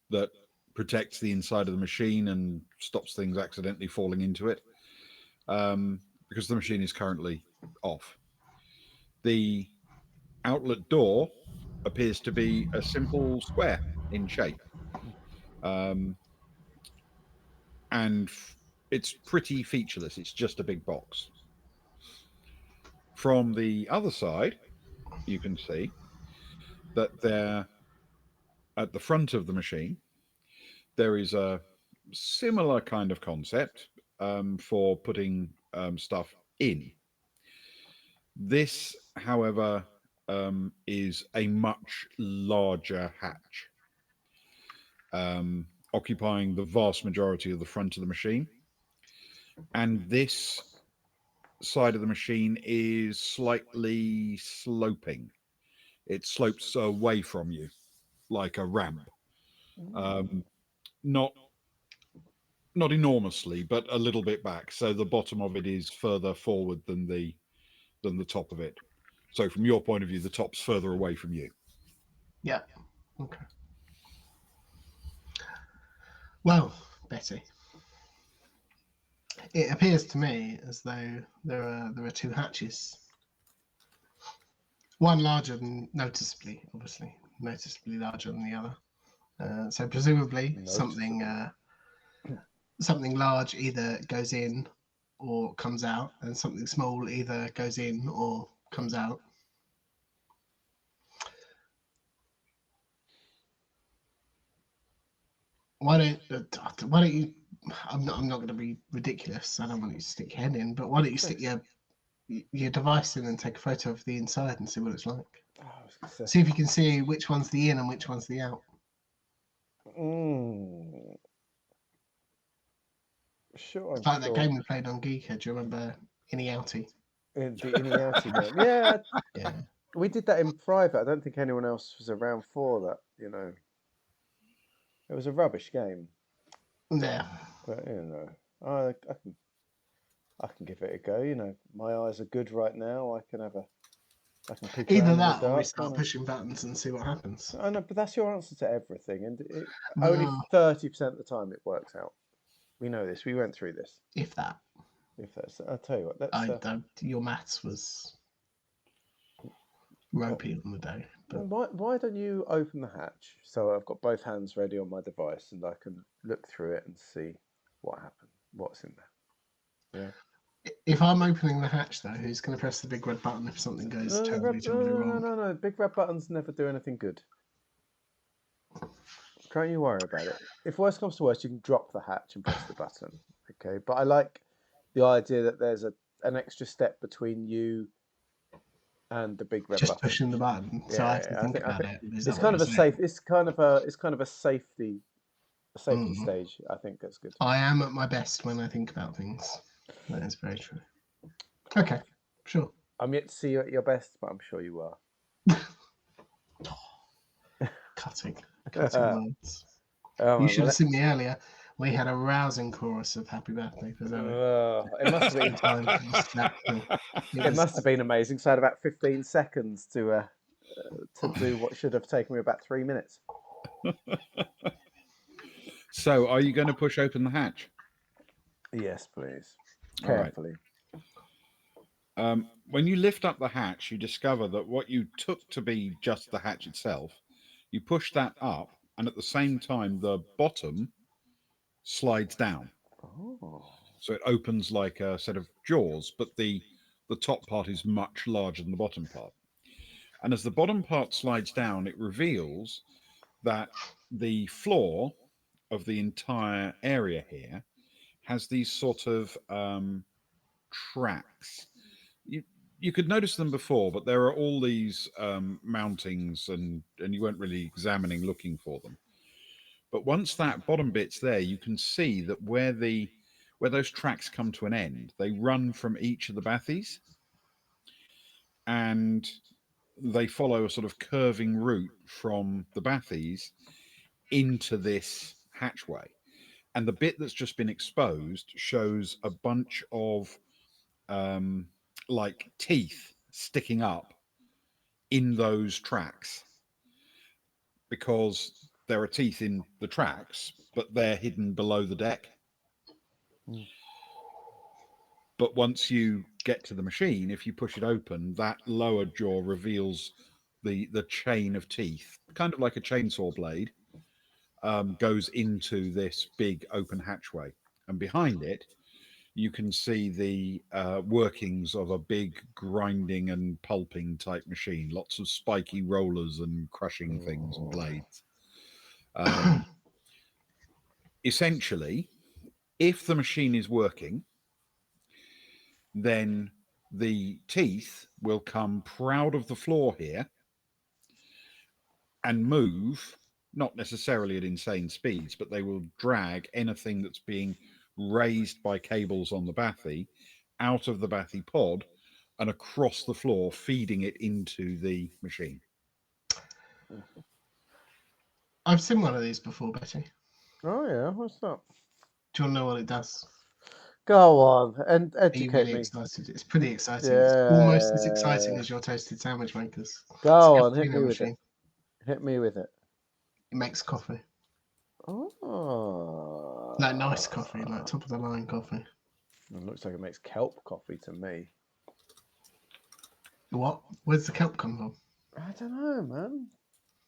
that protects the inside of the machine and stops things accidentally falling into it, because the machine is currently off. The outlet door appears to be a simple square in shape, and it's pretty featureless. It's just a big box. From the other side, you can see that there, at the front of the machine, there is a similar kind of concept for putting stuff in. This, however, is a much larger hatch, occupying the vast majority of the front of the machine. And this side of the machine is slightly sloping. It slopes away from you like a ramp. Not enormously, but a little bit back. So the bottom of it is further forward than the top of it. So from your point of view, the top's further away from you. Yeah. Okay. Well, Betty, it appears to me as though there are two hatches. One larger than noticeably larger than the other. So presumably something large either goes in or comes out, and something small either goes in or comes out. Why don't you? I'm not going to be ridiculous. I don't want you to stick your head in, but why don't you stick your device in and take a photo of the inside and see what it's like? See if you can see which one's the in and which one's the out. Sure. It's like that game we played on Geeker. Do you remember Innie Outie? The Innie Outie game. Yeah. Yeah. We did that in private. I don't think anyone else was around for that, you know. It was a rubbish game. Yeah. But, you know, I can give it a go, you know. My eyes are good right now. I can peek Either around that in the or we dark, start can't I? pushing buttons and see what happens. I know, but that's your answer to everything, and only No. 30% of the time it works out. We know this. We went through this. If that. If that's, I'll tell you what. Your maths was ropey on the day. But Why don't you open the hatch so I've got both hands ready on my device and I can look through it and see what happened, what's in there. Yeah. If I'm opening the hatch, though, who's going to press the big red button if something goes terribly wrong? No. Big red buttons never do anything good. Don't you worry about it. If worst comes to worst, you can drop the hatch and press the button. Okay, but I like the idea that there's an extra step between you and the big red Just button. pushing the button. So I have to think about it. It's kind of a safe. It's kind of a safety stage. I think that's good. I am at my best when I think about things. That is very true. Okay, sure. I'm yet to see you at your best, but I'm sure you are. Cutting words. You should have seen me earlier. We had a rousing chorus of "Happy Birthday" for Zoe. It must have been time. It must have been amazing. So I had about 15 seconds to do what should have taken me about 3 minutes. So, are you going to push open the hatch? Yes, please. Carefully. When you lift up the hatch, you discover that what you took to be just the hatch itself, you push that up, and at the same time, the bottom slides down. Oh. So it opens like a set of jaws, but the top part is much larger than the bottom part. And as the bottom part slides down, it reveals that the floor of the entire area here has these sort of tracks. You could notice them before, but there are all these mountings, and you weren't really examining, looking for them. But once that bottom bit's there, you can see that where those tracks come to an end, they run from each of the bathies, and they follow a sort of curving route from the bathies into this hatchway. And the bit that's just been exposed shows a bunch of like teeth sticking up in those tracks, because there are teeth in the tracks, but they're hidden below the deck. But once you get to the machine, if you push it open, that lower jaw reveals the chain of teeth, kind of like a chainsaw blade, goes into this big open hatchway. And behind it, you can see the workings of a big grinding and pulping type machine. Lots of spiky rollers and crushing things and blades. Essentially, if the machine is working, then the teeth will come proud of the floor here and move, not necessarily at insane speeds, but they will drag anything that's being raised by cables on the bathy out of the bathy pod and across the floor, feeding it into the machine. I've seen one of these before, Betty. Oh yeah, what's that? Do you want to know what it does? Go on and Are you educate really me. excited? It's pretty exciting. It's almost as exciting Yeah. as your toasted sandwich makers. It's a Go on, hit cappuccino me with machine. it. Hit me with it. It makes coffee. Oh. Like nice coffee, like top of the line coffee. It looks like it makes kelp coffee to me. What? Where's the kelp come from? I don't know, man.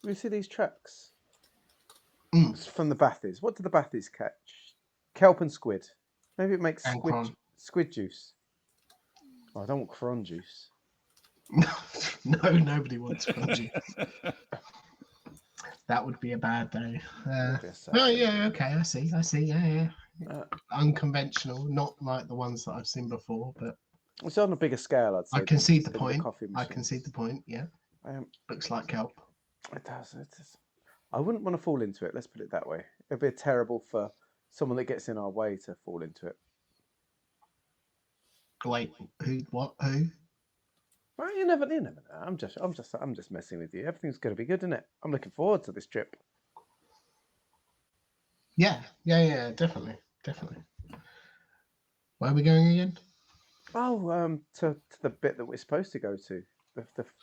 You see these tracks? Mm. It's from the Bathies. What do the Bathies catch? Kelp and squid. Maybe it makes And cron. squid juice. Oh, I don't want cron juice. No, nobody wants cron juice. That would be a bad day. That'd be a sad Oh day. yeah, okay, I see. Yeah. Uh, Unconventional, not like the ones that I've seen before, but It's on a bigger scale, I'd say. I concede the than point. coffee I concede the machines. point. Yeah, Um, looks like kelp. it does. It is. I wouldn't want to fall into it. Let's put it that way. It'd be terrible for someone that gets in our way to fall into it. Wait, who? What? Who? Well, you never know. I'm just messing with you. Everything's going to be good, isn't it? I'm looking forward to this trip. Yeah, definitely. Where are we going again? Oh, to the bit that we're supposed to go to,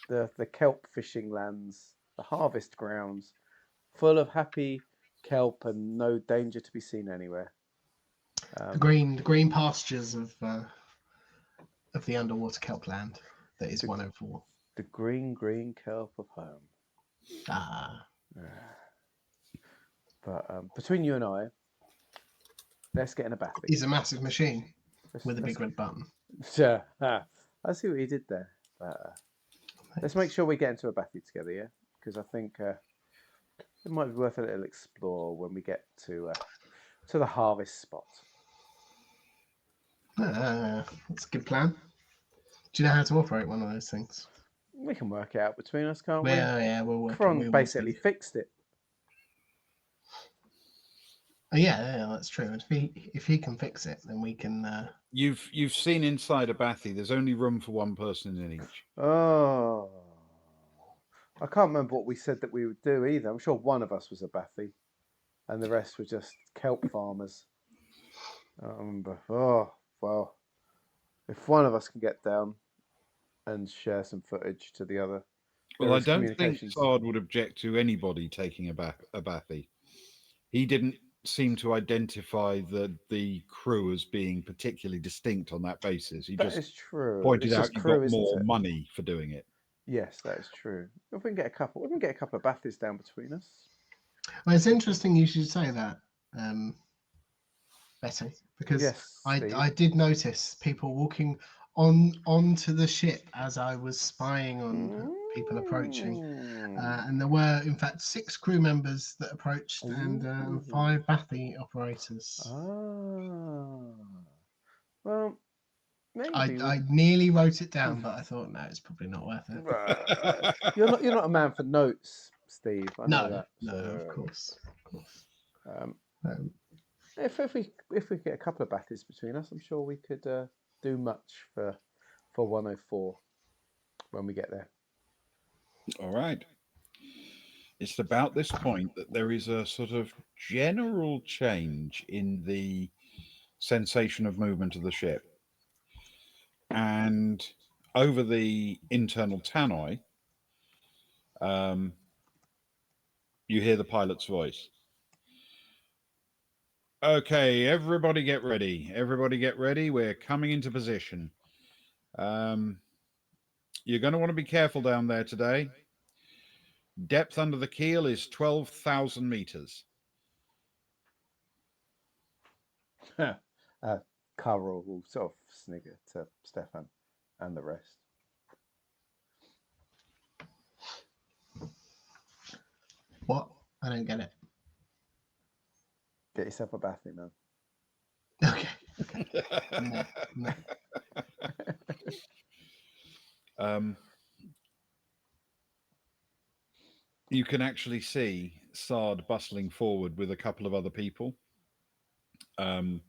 the kelp fishing lands, the harvest grounds, full of happy kelp and no danger to be seen anywhere. The green pastures of the underwater kelp land that is 104. The green kelp of home. Ah, But between you and I, let's get in a Bathie. it's a massive machine with a Let's- big red button. Yeah, I see what you did there. Let's make sure we get into a Bathie together, yeah? Because I think it might be worth a little explore when we get to the harvest spot. That's a good plan. Do you know how to operate one of those things? We can work it out between us, can't we? Well, yeah, we'll work. Kron we will basically see. fixed it. Oh, yeah, that's true. If he can fix it, then we can. You've seen inside a Bathie. There's only room for one person in each. Oh, I can't remember what we said that we would do either. I'm sure one of us was a Bathie, and the rest were just kelp farmers. I remember. Oh well, if one of us can get down and share some footage to the other. Well, there I is don't think communications. Sard would object to anybody taking a Bathie. He didn't seem to identify the crew as being particularly distinct on that basis. He That just is true. pointed It's out just you crew, got isn't more it? money for doing it. Yes, that is true. If we can get a couple, of Bathies down between us. Well, it's interesting you should say that, Betty, because Yes, Steve. I did notice people walking onto the ship as I was spying on people approaching, and there were in fact 6 crew members that approached and 5 Bathie operators. Well, maybe I nearly wrote it down, but I thought no, it's probably not worth it. You're not a man for notes, Steve. I know No, that. no, So, of course. if we get a couple of Bathies between us, I'm sure we could do much for 104 when we get there. All right. It's about this point that there is a sort of general change in the sensation of movement of the ship. And over the internal tannoy, you hear the pilot's voice. Okay, everybody get ready. Everybody get ready. We're coming into position. You're going to want to be careful down there today. Depth under the keel is 12,000 meters. Carl will sort of snigger to Stefan and the rest. What? I don't get it. Get yourself a Bathie, man. Okay. No. You can actually see Sard bustling forward with a couple of other people. And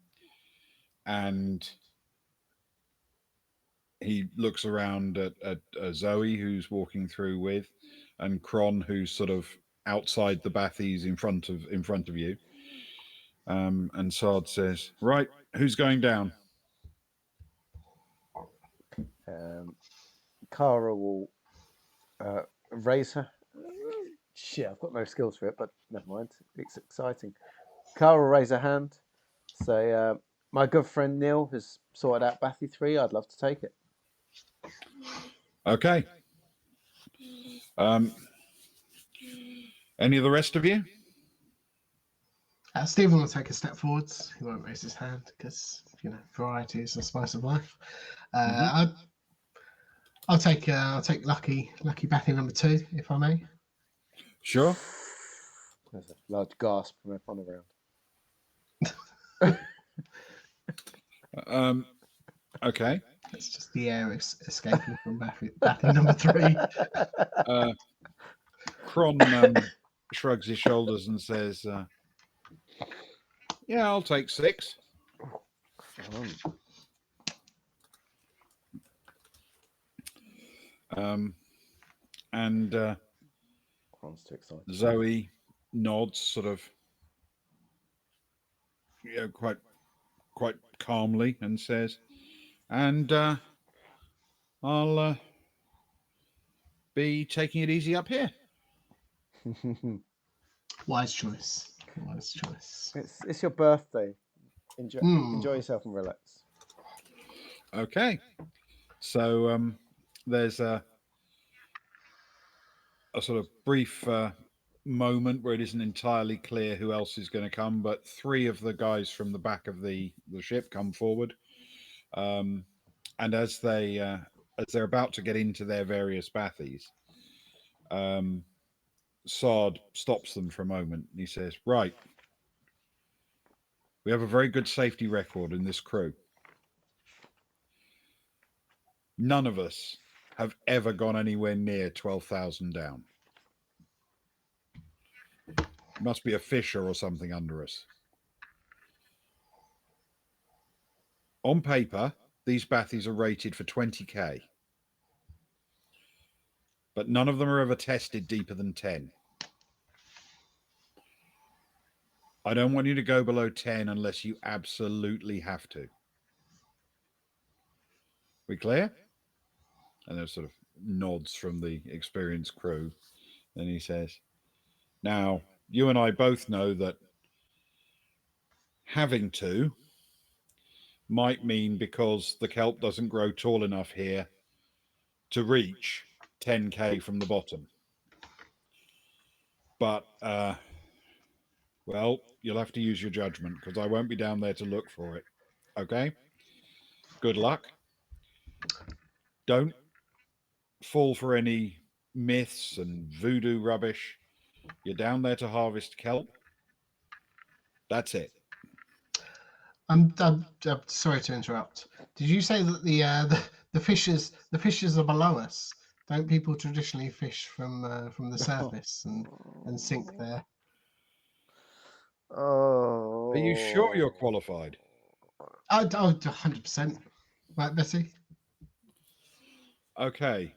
he looks around at Zoe, who's walking through with, and Kron, who's sort of outside the Bathies in front of you. And Sard says, "Right, who's going down?" Kara will raise her. Shit, I've got no skills for it, but never mind. It's exciting. Kara will raise her hand. Say, my good friend Neil has sorted out Bathy 3. I'd love to take it. Okay. Any of the rest of you? Stephen will take a step forwards. He won't raise his hand because variety is the spice of life. I'll take lucky Bathy number 2, if I may. Sure. There's a large gasp from everyone around. Okay. It's just the air escaping from Bathy number 3. Kron shrugs his shoulders and says, yeah, I'll take 6. And Kron's too excited. Zoe nods, sort of, quite calmly, and says, and I'll be taking it easy up here. Wise choice. It's your birthday. Enjoy yourself and relax. Okay. So there's a sort of brief moment where it isn't entirely clear who else is going to come, but 3 of the guys from the back of the ship come forward, and as they're about to get into their various bathies, Sard stops them for a moment. And he says, right, we have a very good safety record in this crew. None of us have ever gone anywhere near 12,000 down. Must be a fissure or something under us. On paper, these bathies are rated for 20k. But none of them are ever tested deeper than 10. I don't want you to go below 10 unless you absolutely have to. We clear? And there's sort of nods from the experienced crew. And he says, now, you and I both know that having to might mean because the kelp doesn't grow tall enough here to reach 10k from the bottom. But, well, you'll have to use your judgment because I won't be down there to look for it. Okay? Good luck. Don't fall for any myths and voodoo rubbish. You're down there to harvest kelp. That's it. I'm sorry to interrupt. Did you say that the fissures are below us? Don't people traditionally fish from the surface and sink there? Oh. Are you sure you're qualified? 100%. Right, Betty? Okay.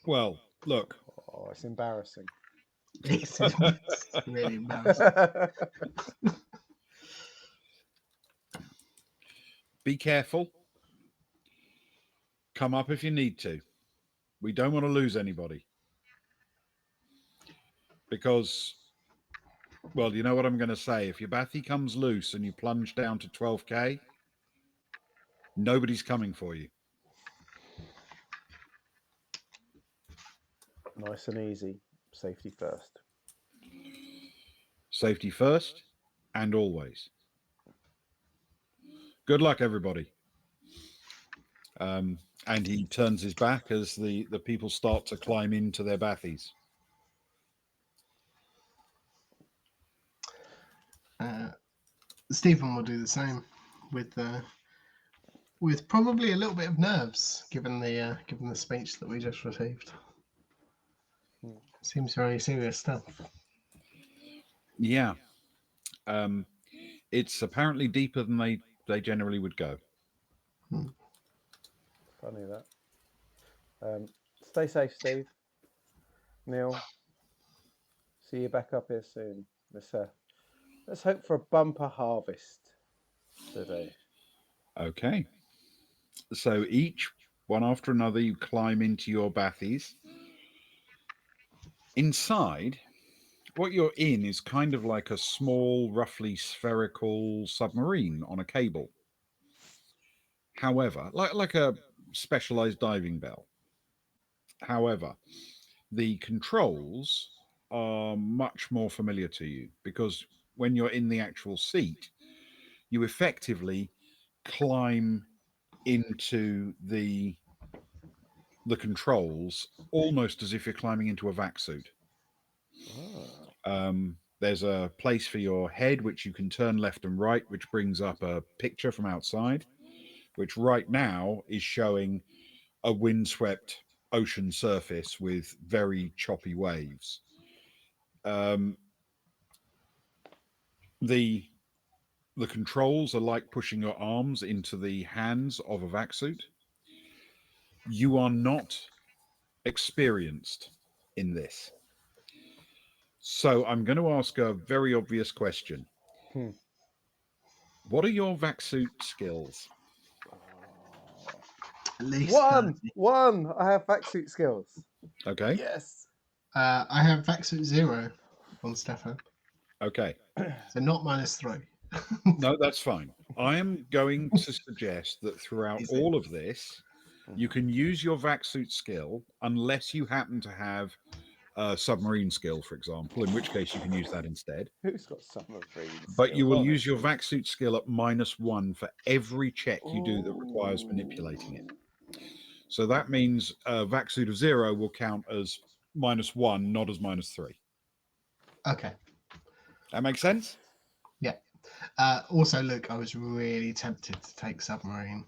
Well, look. Oh, it's embarrassing. It's really embarrassing. Be careful. Come up if you need to. We don't want to lose anybody. Because, well, you know what I'm going to say. If your bathy comes loose and you plunge down to 12k, nobody's coming for you. Nice and easy. Safety first. Safety first and always. Good luck, everybody. And he turns his back as the people start to climb into their bathies. Stephen will do the same with probably a little bit of nerves, given the speech that we just received. Seems very serious stuff. Yeah. It's apparently deeper than they generally would go. Funny that. Stay safe, Steve. Neil. See you back up here soon. Let's hope for a bumper harvest today. Okay. So each one after another, you climb into your bathies. Inside, what you're in is kind of like a small, roughly spherical submarine on a cable. However, like a specialized diving bell. However, the controls are much more familiar to you because when you're in the actual seat, you effectively climb into the controls almost as if you're climbing into a vac suit. Ah. There's a place for your head which you can turn left and right, which brings up a picture from outside, which right now is showing a windswept ocean surface with very choppy waves. Um, the the controls are like pushing your arms into the hands of a vac suit. You are not experienced in this. So I'm going to ask a very obvious question. Hmm. What are your vac suit skills? At least One! 30. One! I have vac suit skills. Okay. Yes. I have Vaxxut 0 on Stefan, Okay. so not -3. No, that's fine. I am going to suggest that throughout Is it? all of this, you can use your vac suit skill unless you happen to have a submarine skill, for example, in which case you can use that instead. Who's got submarine But you skills, will use your honestly? vac suit skill at -1 for every check you do that requires Ooh. manipulating it. So that means a vac suit of 0 will count as -1, not as -3. Okay. That makes sense? Yeah. Also, look, I was really tempted to take submarine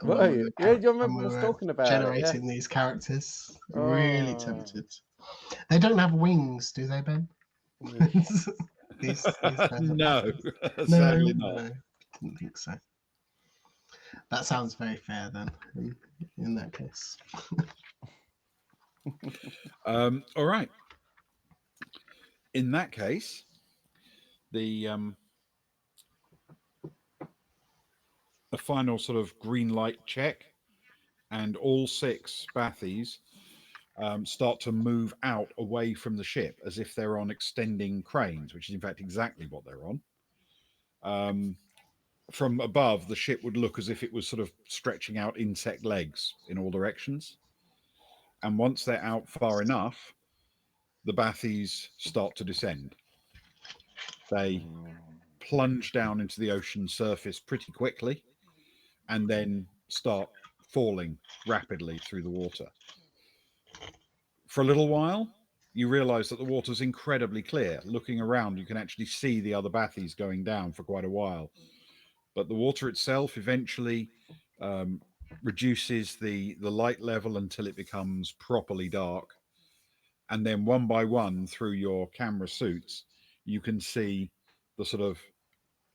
Were you? Yeah, you when remember we us were talking about it, yeah? generating these characters. Really Oh. tempted. They don't have wings, do they, Ben? Yes. these guys are No, no, sadly not. no, didn't think so. That sounds very fair then. In that case, All right. In that case, the the final sort of green light check, and all 6 bathies start to move out away from the ship as if they're on extending cranes, which is in fact exactly what they're on. From above, the ship would look as if it was sort of stretching out insect legs in all directions. And once they're out far enough, the bathies start to descend. They plunge down into the ocean surface pretty quickly and then start falling rapidly through the water. For a little while, you realize that the water's incredibly clear. Looking around, you can actually see the other bathies going down for quite a while. But the water itself eventually reduces the light level until it becomes properly dark. And then one by one, through your camera suits, you can see the sort of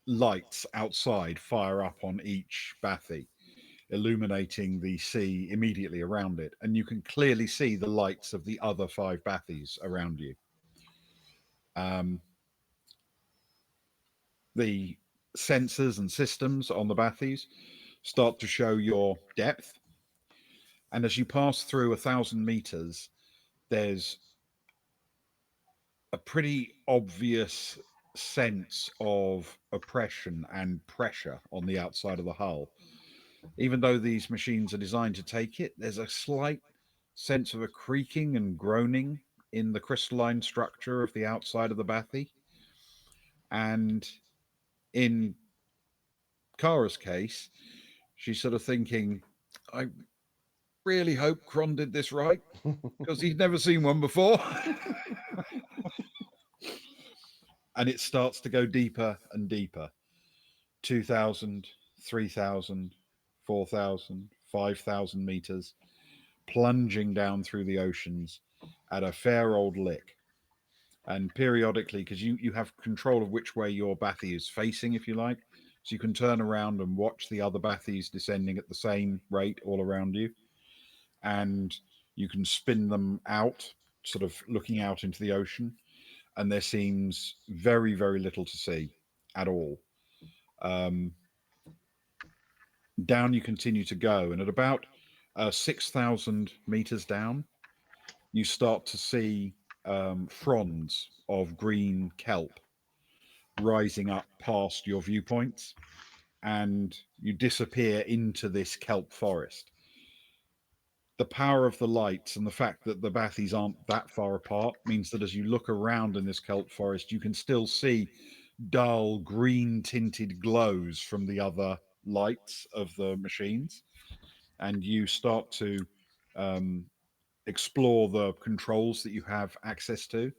lights outside fire up on each bathie, illuminating the sea immediately around it. And you can clearly see the lights of the other 5 bathies around you. The sensors and systems on the bathies start to show your depth. And as you pass through 1,000 meters, there's a pretty obvious sense of oppression and pressure on the outside of the hull. Even though these machines are designed to take it, there's a slight sense of a creaking and groaning in the crystalline structure of the outside of the bathy. And in Kara's case, she's sort of thinking, I really hope Kron did this right because he's never seen one before. And it starts to go deeper and deeper. 2,000, 3,000, 4,000, 5,000 meters, plunging down through the oceans at a fair old lick. And periodically, because you have control of which way your bathy is facing, if you like, so you can turn around and watch the other bathies descending at the same rate all around you. And you can spin them out, sort of looking out into the ocean. And there seems very, very little to see at all. Down you continue to go, and at about 6,000 meters down, you start to see fronds of green kelp rising up past your viewpoints, and you disappear into this kelp forest. The power of the lights and the fact that the bathies aren't that far apart means that as you look around in this kelp forest, you can still see dull green tinted glows from the other lights of the machines. And you start to um, explore the controls that you have access to.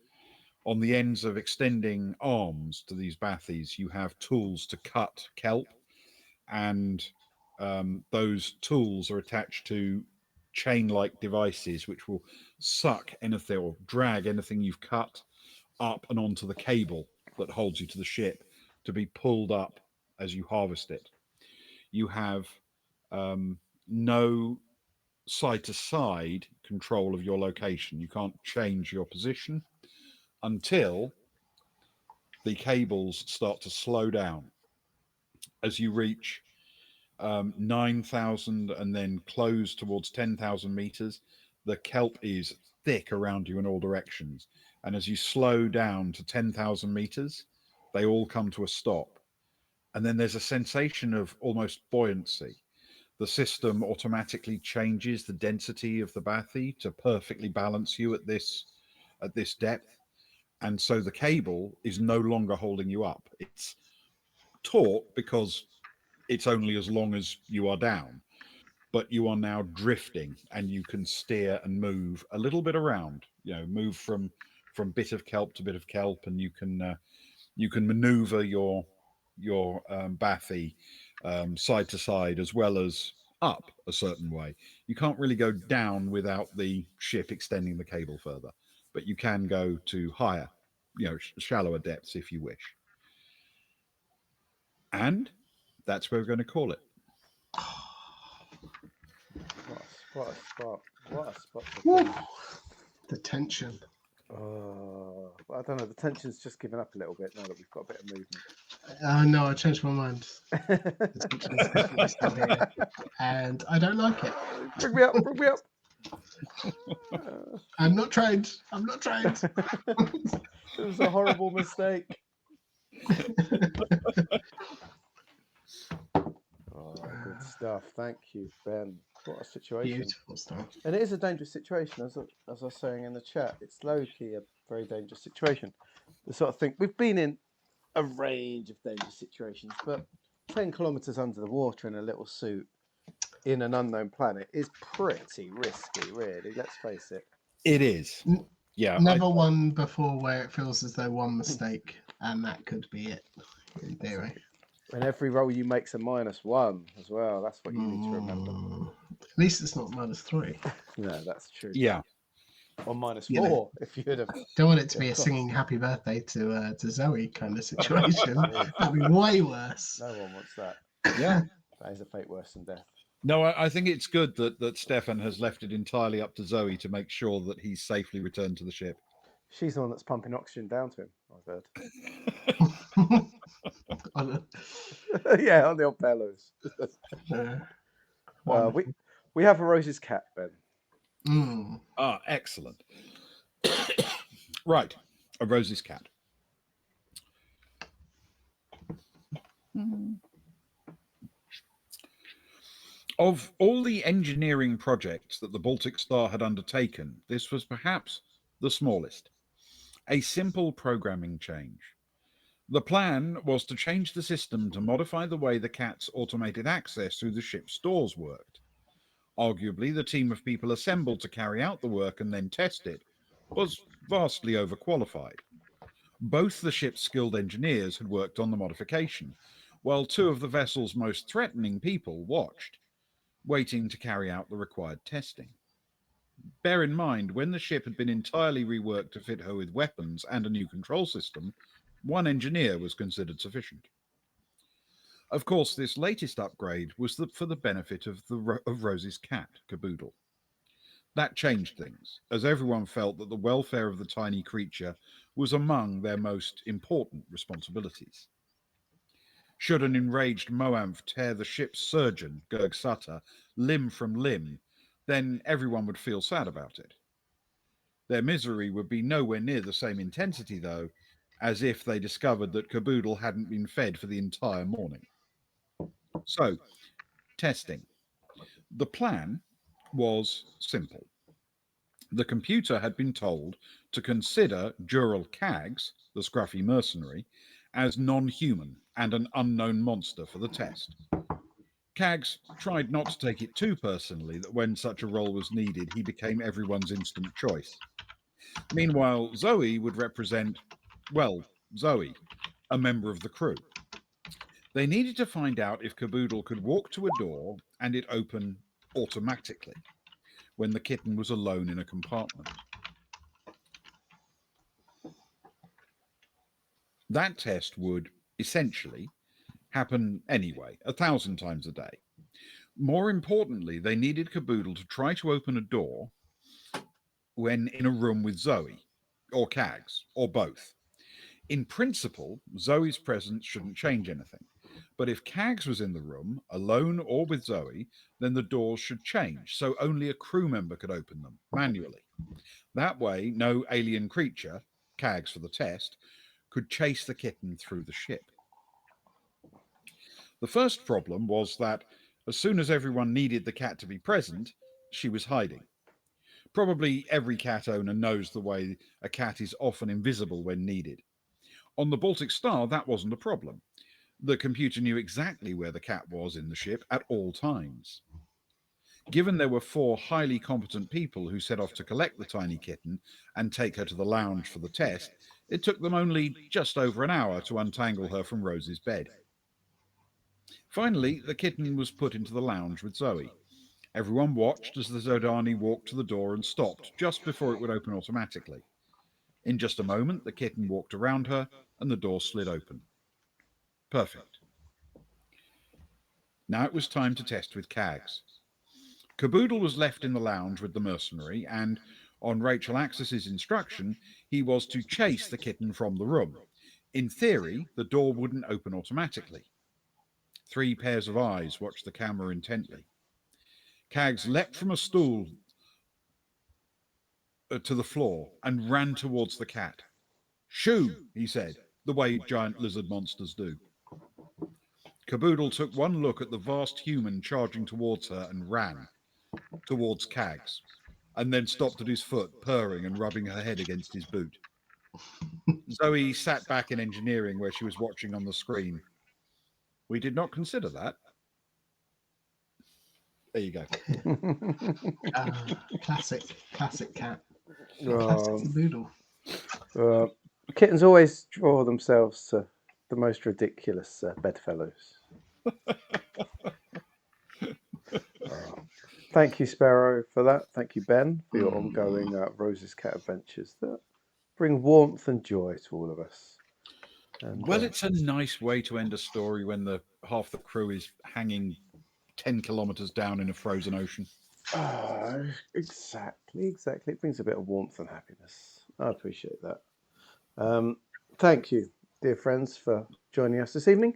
On the ends of extending arms to these bathies, you have tools to cut kelp, and those tools are attached to chain-like devices which will suck anything or drag anything you've cut up and onto the cable that holds you to the ship to be pulled up as you harvest it. You have no side to side control of your location. You can't change your position until the cables start to slow down. As you reach 9,000 and then close towards 10,000 meters, the kelp is thick around you in all directions. And as you slow down to 10,000 meters, they all come to a stop. And then there's a sensation of almost buoyancy. The system automatically changes the density of the bathy to perfectly balance you at this depth. And so the cable is no longer holding you up. It's taut because it's only as long as you are down, but you are now drifting and you can steer and move a little bit around, move from bit of kelp to bit of kelp, and you can maneuver your bathy side to side as well as up a certain way. You can't really go down without the ship extending the cable further, but you can go to higher, shallower depths if you wish. And that's where we're going to call it. What a spot. What a spot. The tension. Oh, I don't know. The tension's just given up a little bit now that we've got a bit of movement. No, I changed my mind. The tension's definitely still here, and I don't like it. Bring me up. Bring me up. I'm not trained. I'm not trained. It was a horrible mistake. Oh, good stuff. Thank you, Ben. What a situation. Beautiful stuff. And it is a dangerous situation, as I was saying in the chat. It's low-key a very dangerous situation. The sort of thing we've been in a range of dangerous situations, but 10 kilometers under the water in a little suit in an unknown planet is pretty risky, really. Let's face it. It is. Yeah. Never one before where it feels as though one mistake and that could be it, in theory. And every roll you make's a -1 as well. That's what you need to remember. At least it's not -3. No, that's true. Yeah. Or -4 if you'd have. Don't want it to be a singing happy birthday to Zoe kind of situation. That'd be way worse. No one wants that. Yeah. That is a fate worse than death. No, I think it's good that Stefan has left it entirely up to Zoe to make sure that he's safely returned to the ship. She's the one that's pumping oxygen down to him, I've heard. Yeah, on the old bellows. We have a Rose's cat, Ben. Ah, excellent. Right, a Rose's cat. Of all the engineering projects that the Baltic Star had undertaken, this was perhaps the smallest. A simple programming change. The plan was to change the system to modify the way the cat's automated access through the ship's doors worked. Arguably, the team of people assembled to carry out the work and then test it was vastly overqualified. Both the ship's skilled engineers had worked on the modification, while two of the vessel's most threatening people watched, waiting to carry out the required testing. Bear in mind, when the ship had been entirely reworked to fit her with weapons and a new control system, one engineer was considered sufficient. Of course, this latest upgrade was for the benefit of Rose's cat, Caboodle. That changed things, as everyone felt that the welfare of the tiny creature was among their most important responsibilities. Should an enraged Moamph tear the ship's surgeon, Gurg Sutter, limb from limb, then everyone would feel sad about it. Their misery would be nowhere near the same intensity, though, as if they discovered that Caboodle hadn't been fed for the entire morning. So, testing. The plan was simple. The computer had been told to consider Jural Cags, the scruffy mercenary, as non-human and an unknown monster for the test. Cags tried not to take it too personally that when such a role was needed, he became everyone's instant choice. Meanwhile, Zoe would represent, well, Zoe, a member of the crew. They needed to find out if Caboodle could walk to a door and it open automatically when the kitten was alone in a compartment. That test would essentially happen anyway, 1,000 times a day. More importantly, they needed Caboodle to try to open a door when in a room with Zoe, or Cags, or both. In principle, Zoe's presence shouldn't change anything. But if Cags was in the room, alone or with Zoe, then the doors should change, so only a crew member could open them manually. That way, no alien creature, Cags for the test, could chase the kitten through the ship. The first problem was that as soon as everyone needed the cat to be present, she was hiding. Probably every cat owner knows the way a cat is often invisible when needed. On the Baltic Star, that wasn't a problem. The computer knew exactly where the cat was in the ship at all times. Given there were 4 highly competent people who set off to collect the tiny kitten and take her to the lounge for the test, it took them only just over an hour to untangle her from Rose's bed. Finally, the kitten was put into the lounge with Zoe. Everyone watched as the Zodani walked to the door and stopped just before it would open automatically. In just a moment, the kitten walked around her and the door slid open. Perfect. Now it was time to test with Cags. Caboodle was left in the lounge with the mercenary, and on Rachel Axis's instruction, he was to chase the kitten from the room. In theory, the door wouldn't open automatically. 3 pairs of eyes watched the camera intently. Cags leapt from a stool to the floor and ran towards the cat. "Shoo," he said, the way giant lizard monsters do. Caboodle took one look at the vast human charging towards her and ran towards Cags, and then stopped at his foot, purring and rubbing her head against his boot. Zoe sat back in engineering where she was watching on the screen. "We did not consider that." There you go. Classic cat. Oh, Classic Caboodle. kittens always draw themselves to the most ridiculous bedfellows. Thank you, Sparrow, for that. Thank you, Ben, for your ongoing Rose's Cat adventures that bring warmth and joy to all of us. And, Well, it's a nice way to end a story when half the crew is hanging 10 kilometres down in a frozen ocean. Exactly. It brings a bit of warmth and happiness. I appreciate that. Thank you, dear friends, for joining us this evening.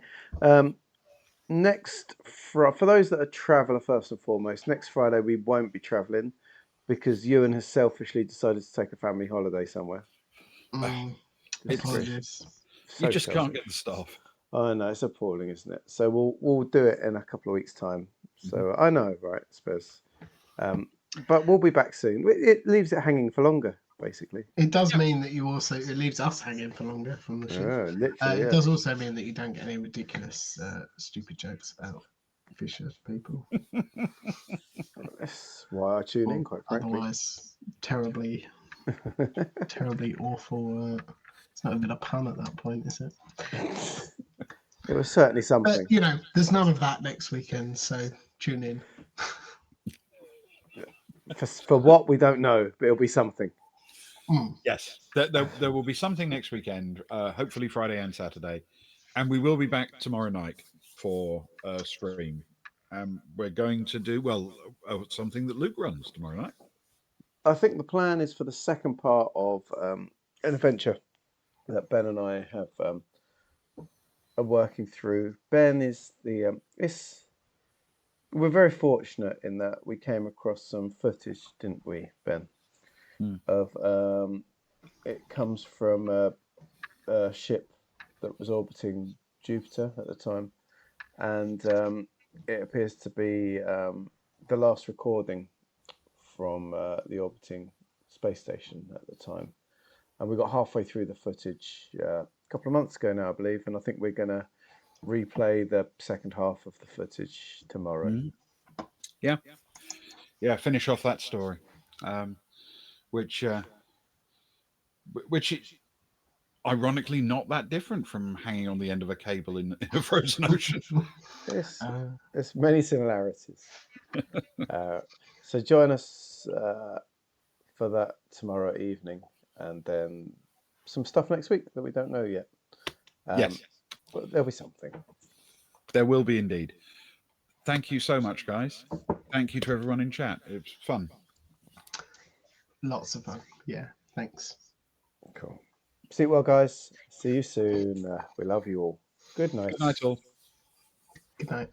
Next, for those that are traveller first and foremost, next Friday we won't be travelling because Ewan has selfishly decided to take a family holiday somewhere. Apologies. You just can't get the staff. I know, it's appalling, isn't it? So we'll do it in a couple of weeks' time. So I know, right? I suppose. But we'll be back soon. It leaves it hanging for longer, basically. It does mean that it leaves us hanging for longer from the ship. Literally, It does also mean that you don't get any ridiculous, stupid jokes about Fisher people. That's why I tune in, quite frankly. Otherwise, terribly awful. It's not even a pun at that point, is it? It was certainly something. But, there's none of that next weekend, so tune in. For what we don't know, but it'll be something. Yes, there will be something next weekend, hopefully Friday and Saturday, and we will be back tomorrow night for a stream. We're going to do, something that Luke runs tomorrow night. I think the plan is for the second part of an adventure that Ben and I have are working through. Ben is the we're very fortunate in that we came across some footage, didn't we, Ben? Of it comes from a ship that was orbiting Jupiter at the time, and it appears to be the last recording from the orbiting space station at the time. And we got halfway through the footage a couple of months ago now, I believe, and I think we're going to replay the second half of the footage tomorrow. Yeah, finish off that story, which is ironically not that different from hanging on the end of a cable in a frozen ocean. There's many similarities. So join us for that tomorrow evening, and then some stuff next week that we don't know yet. Yes, But there'll be something. there will be indeed. Thank you so much, guys. Thank you to everyone in chat. It was fun. Lots of fun. Yeah, thanks. Cool. Sleep well, guys. See you soon. We love you all. Good night. Good night, all. Good night.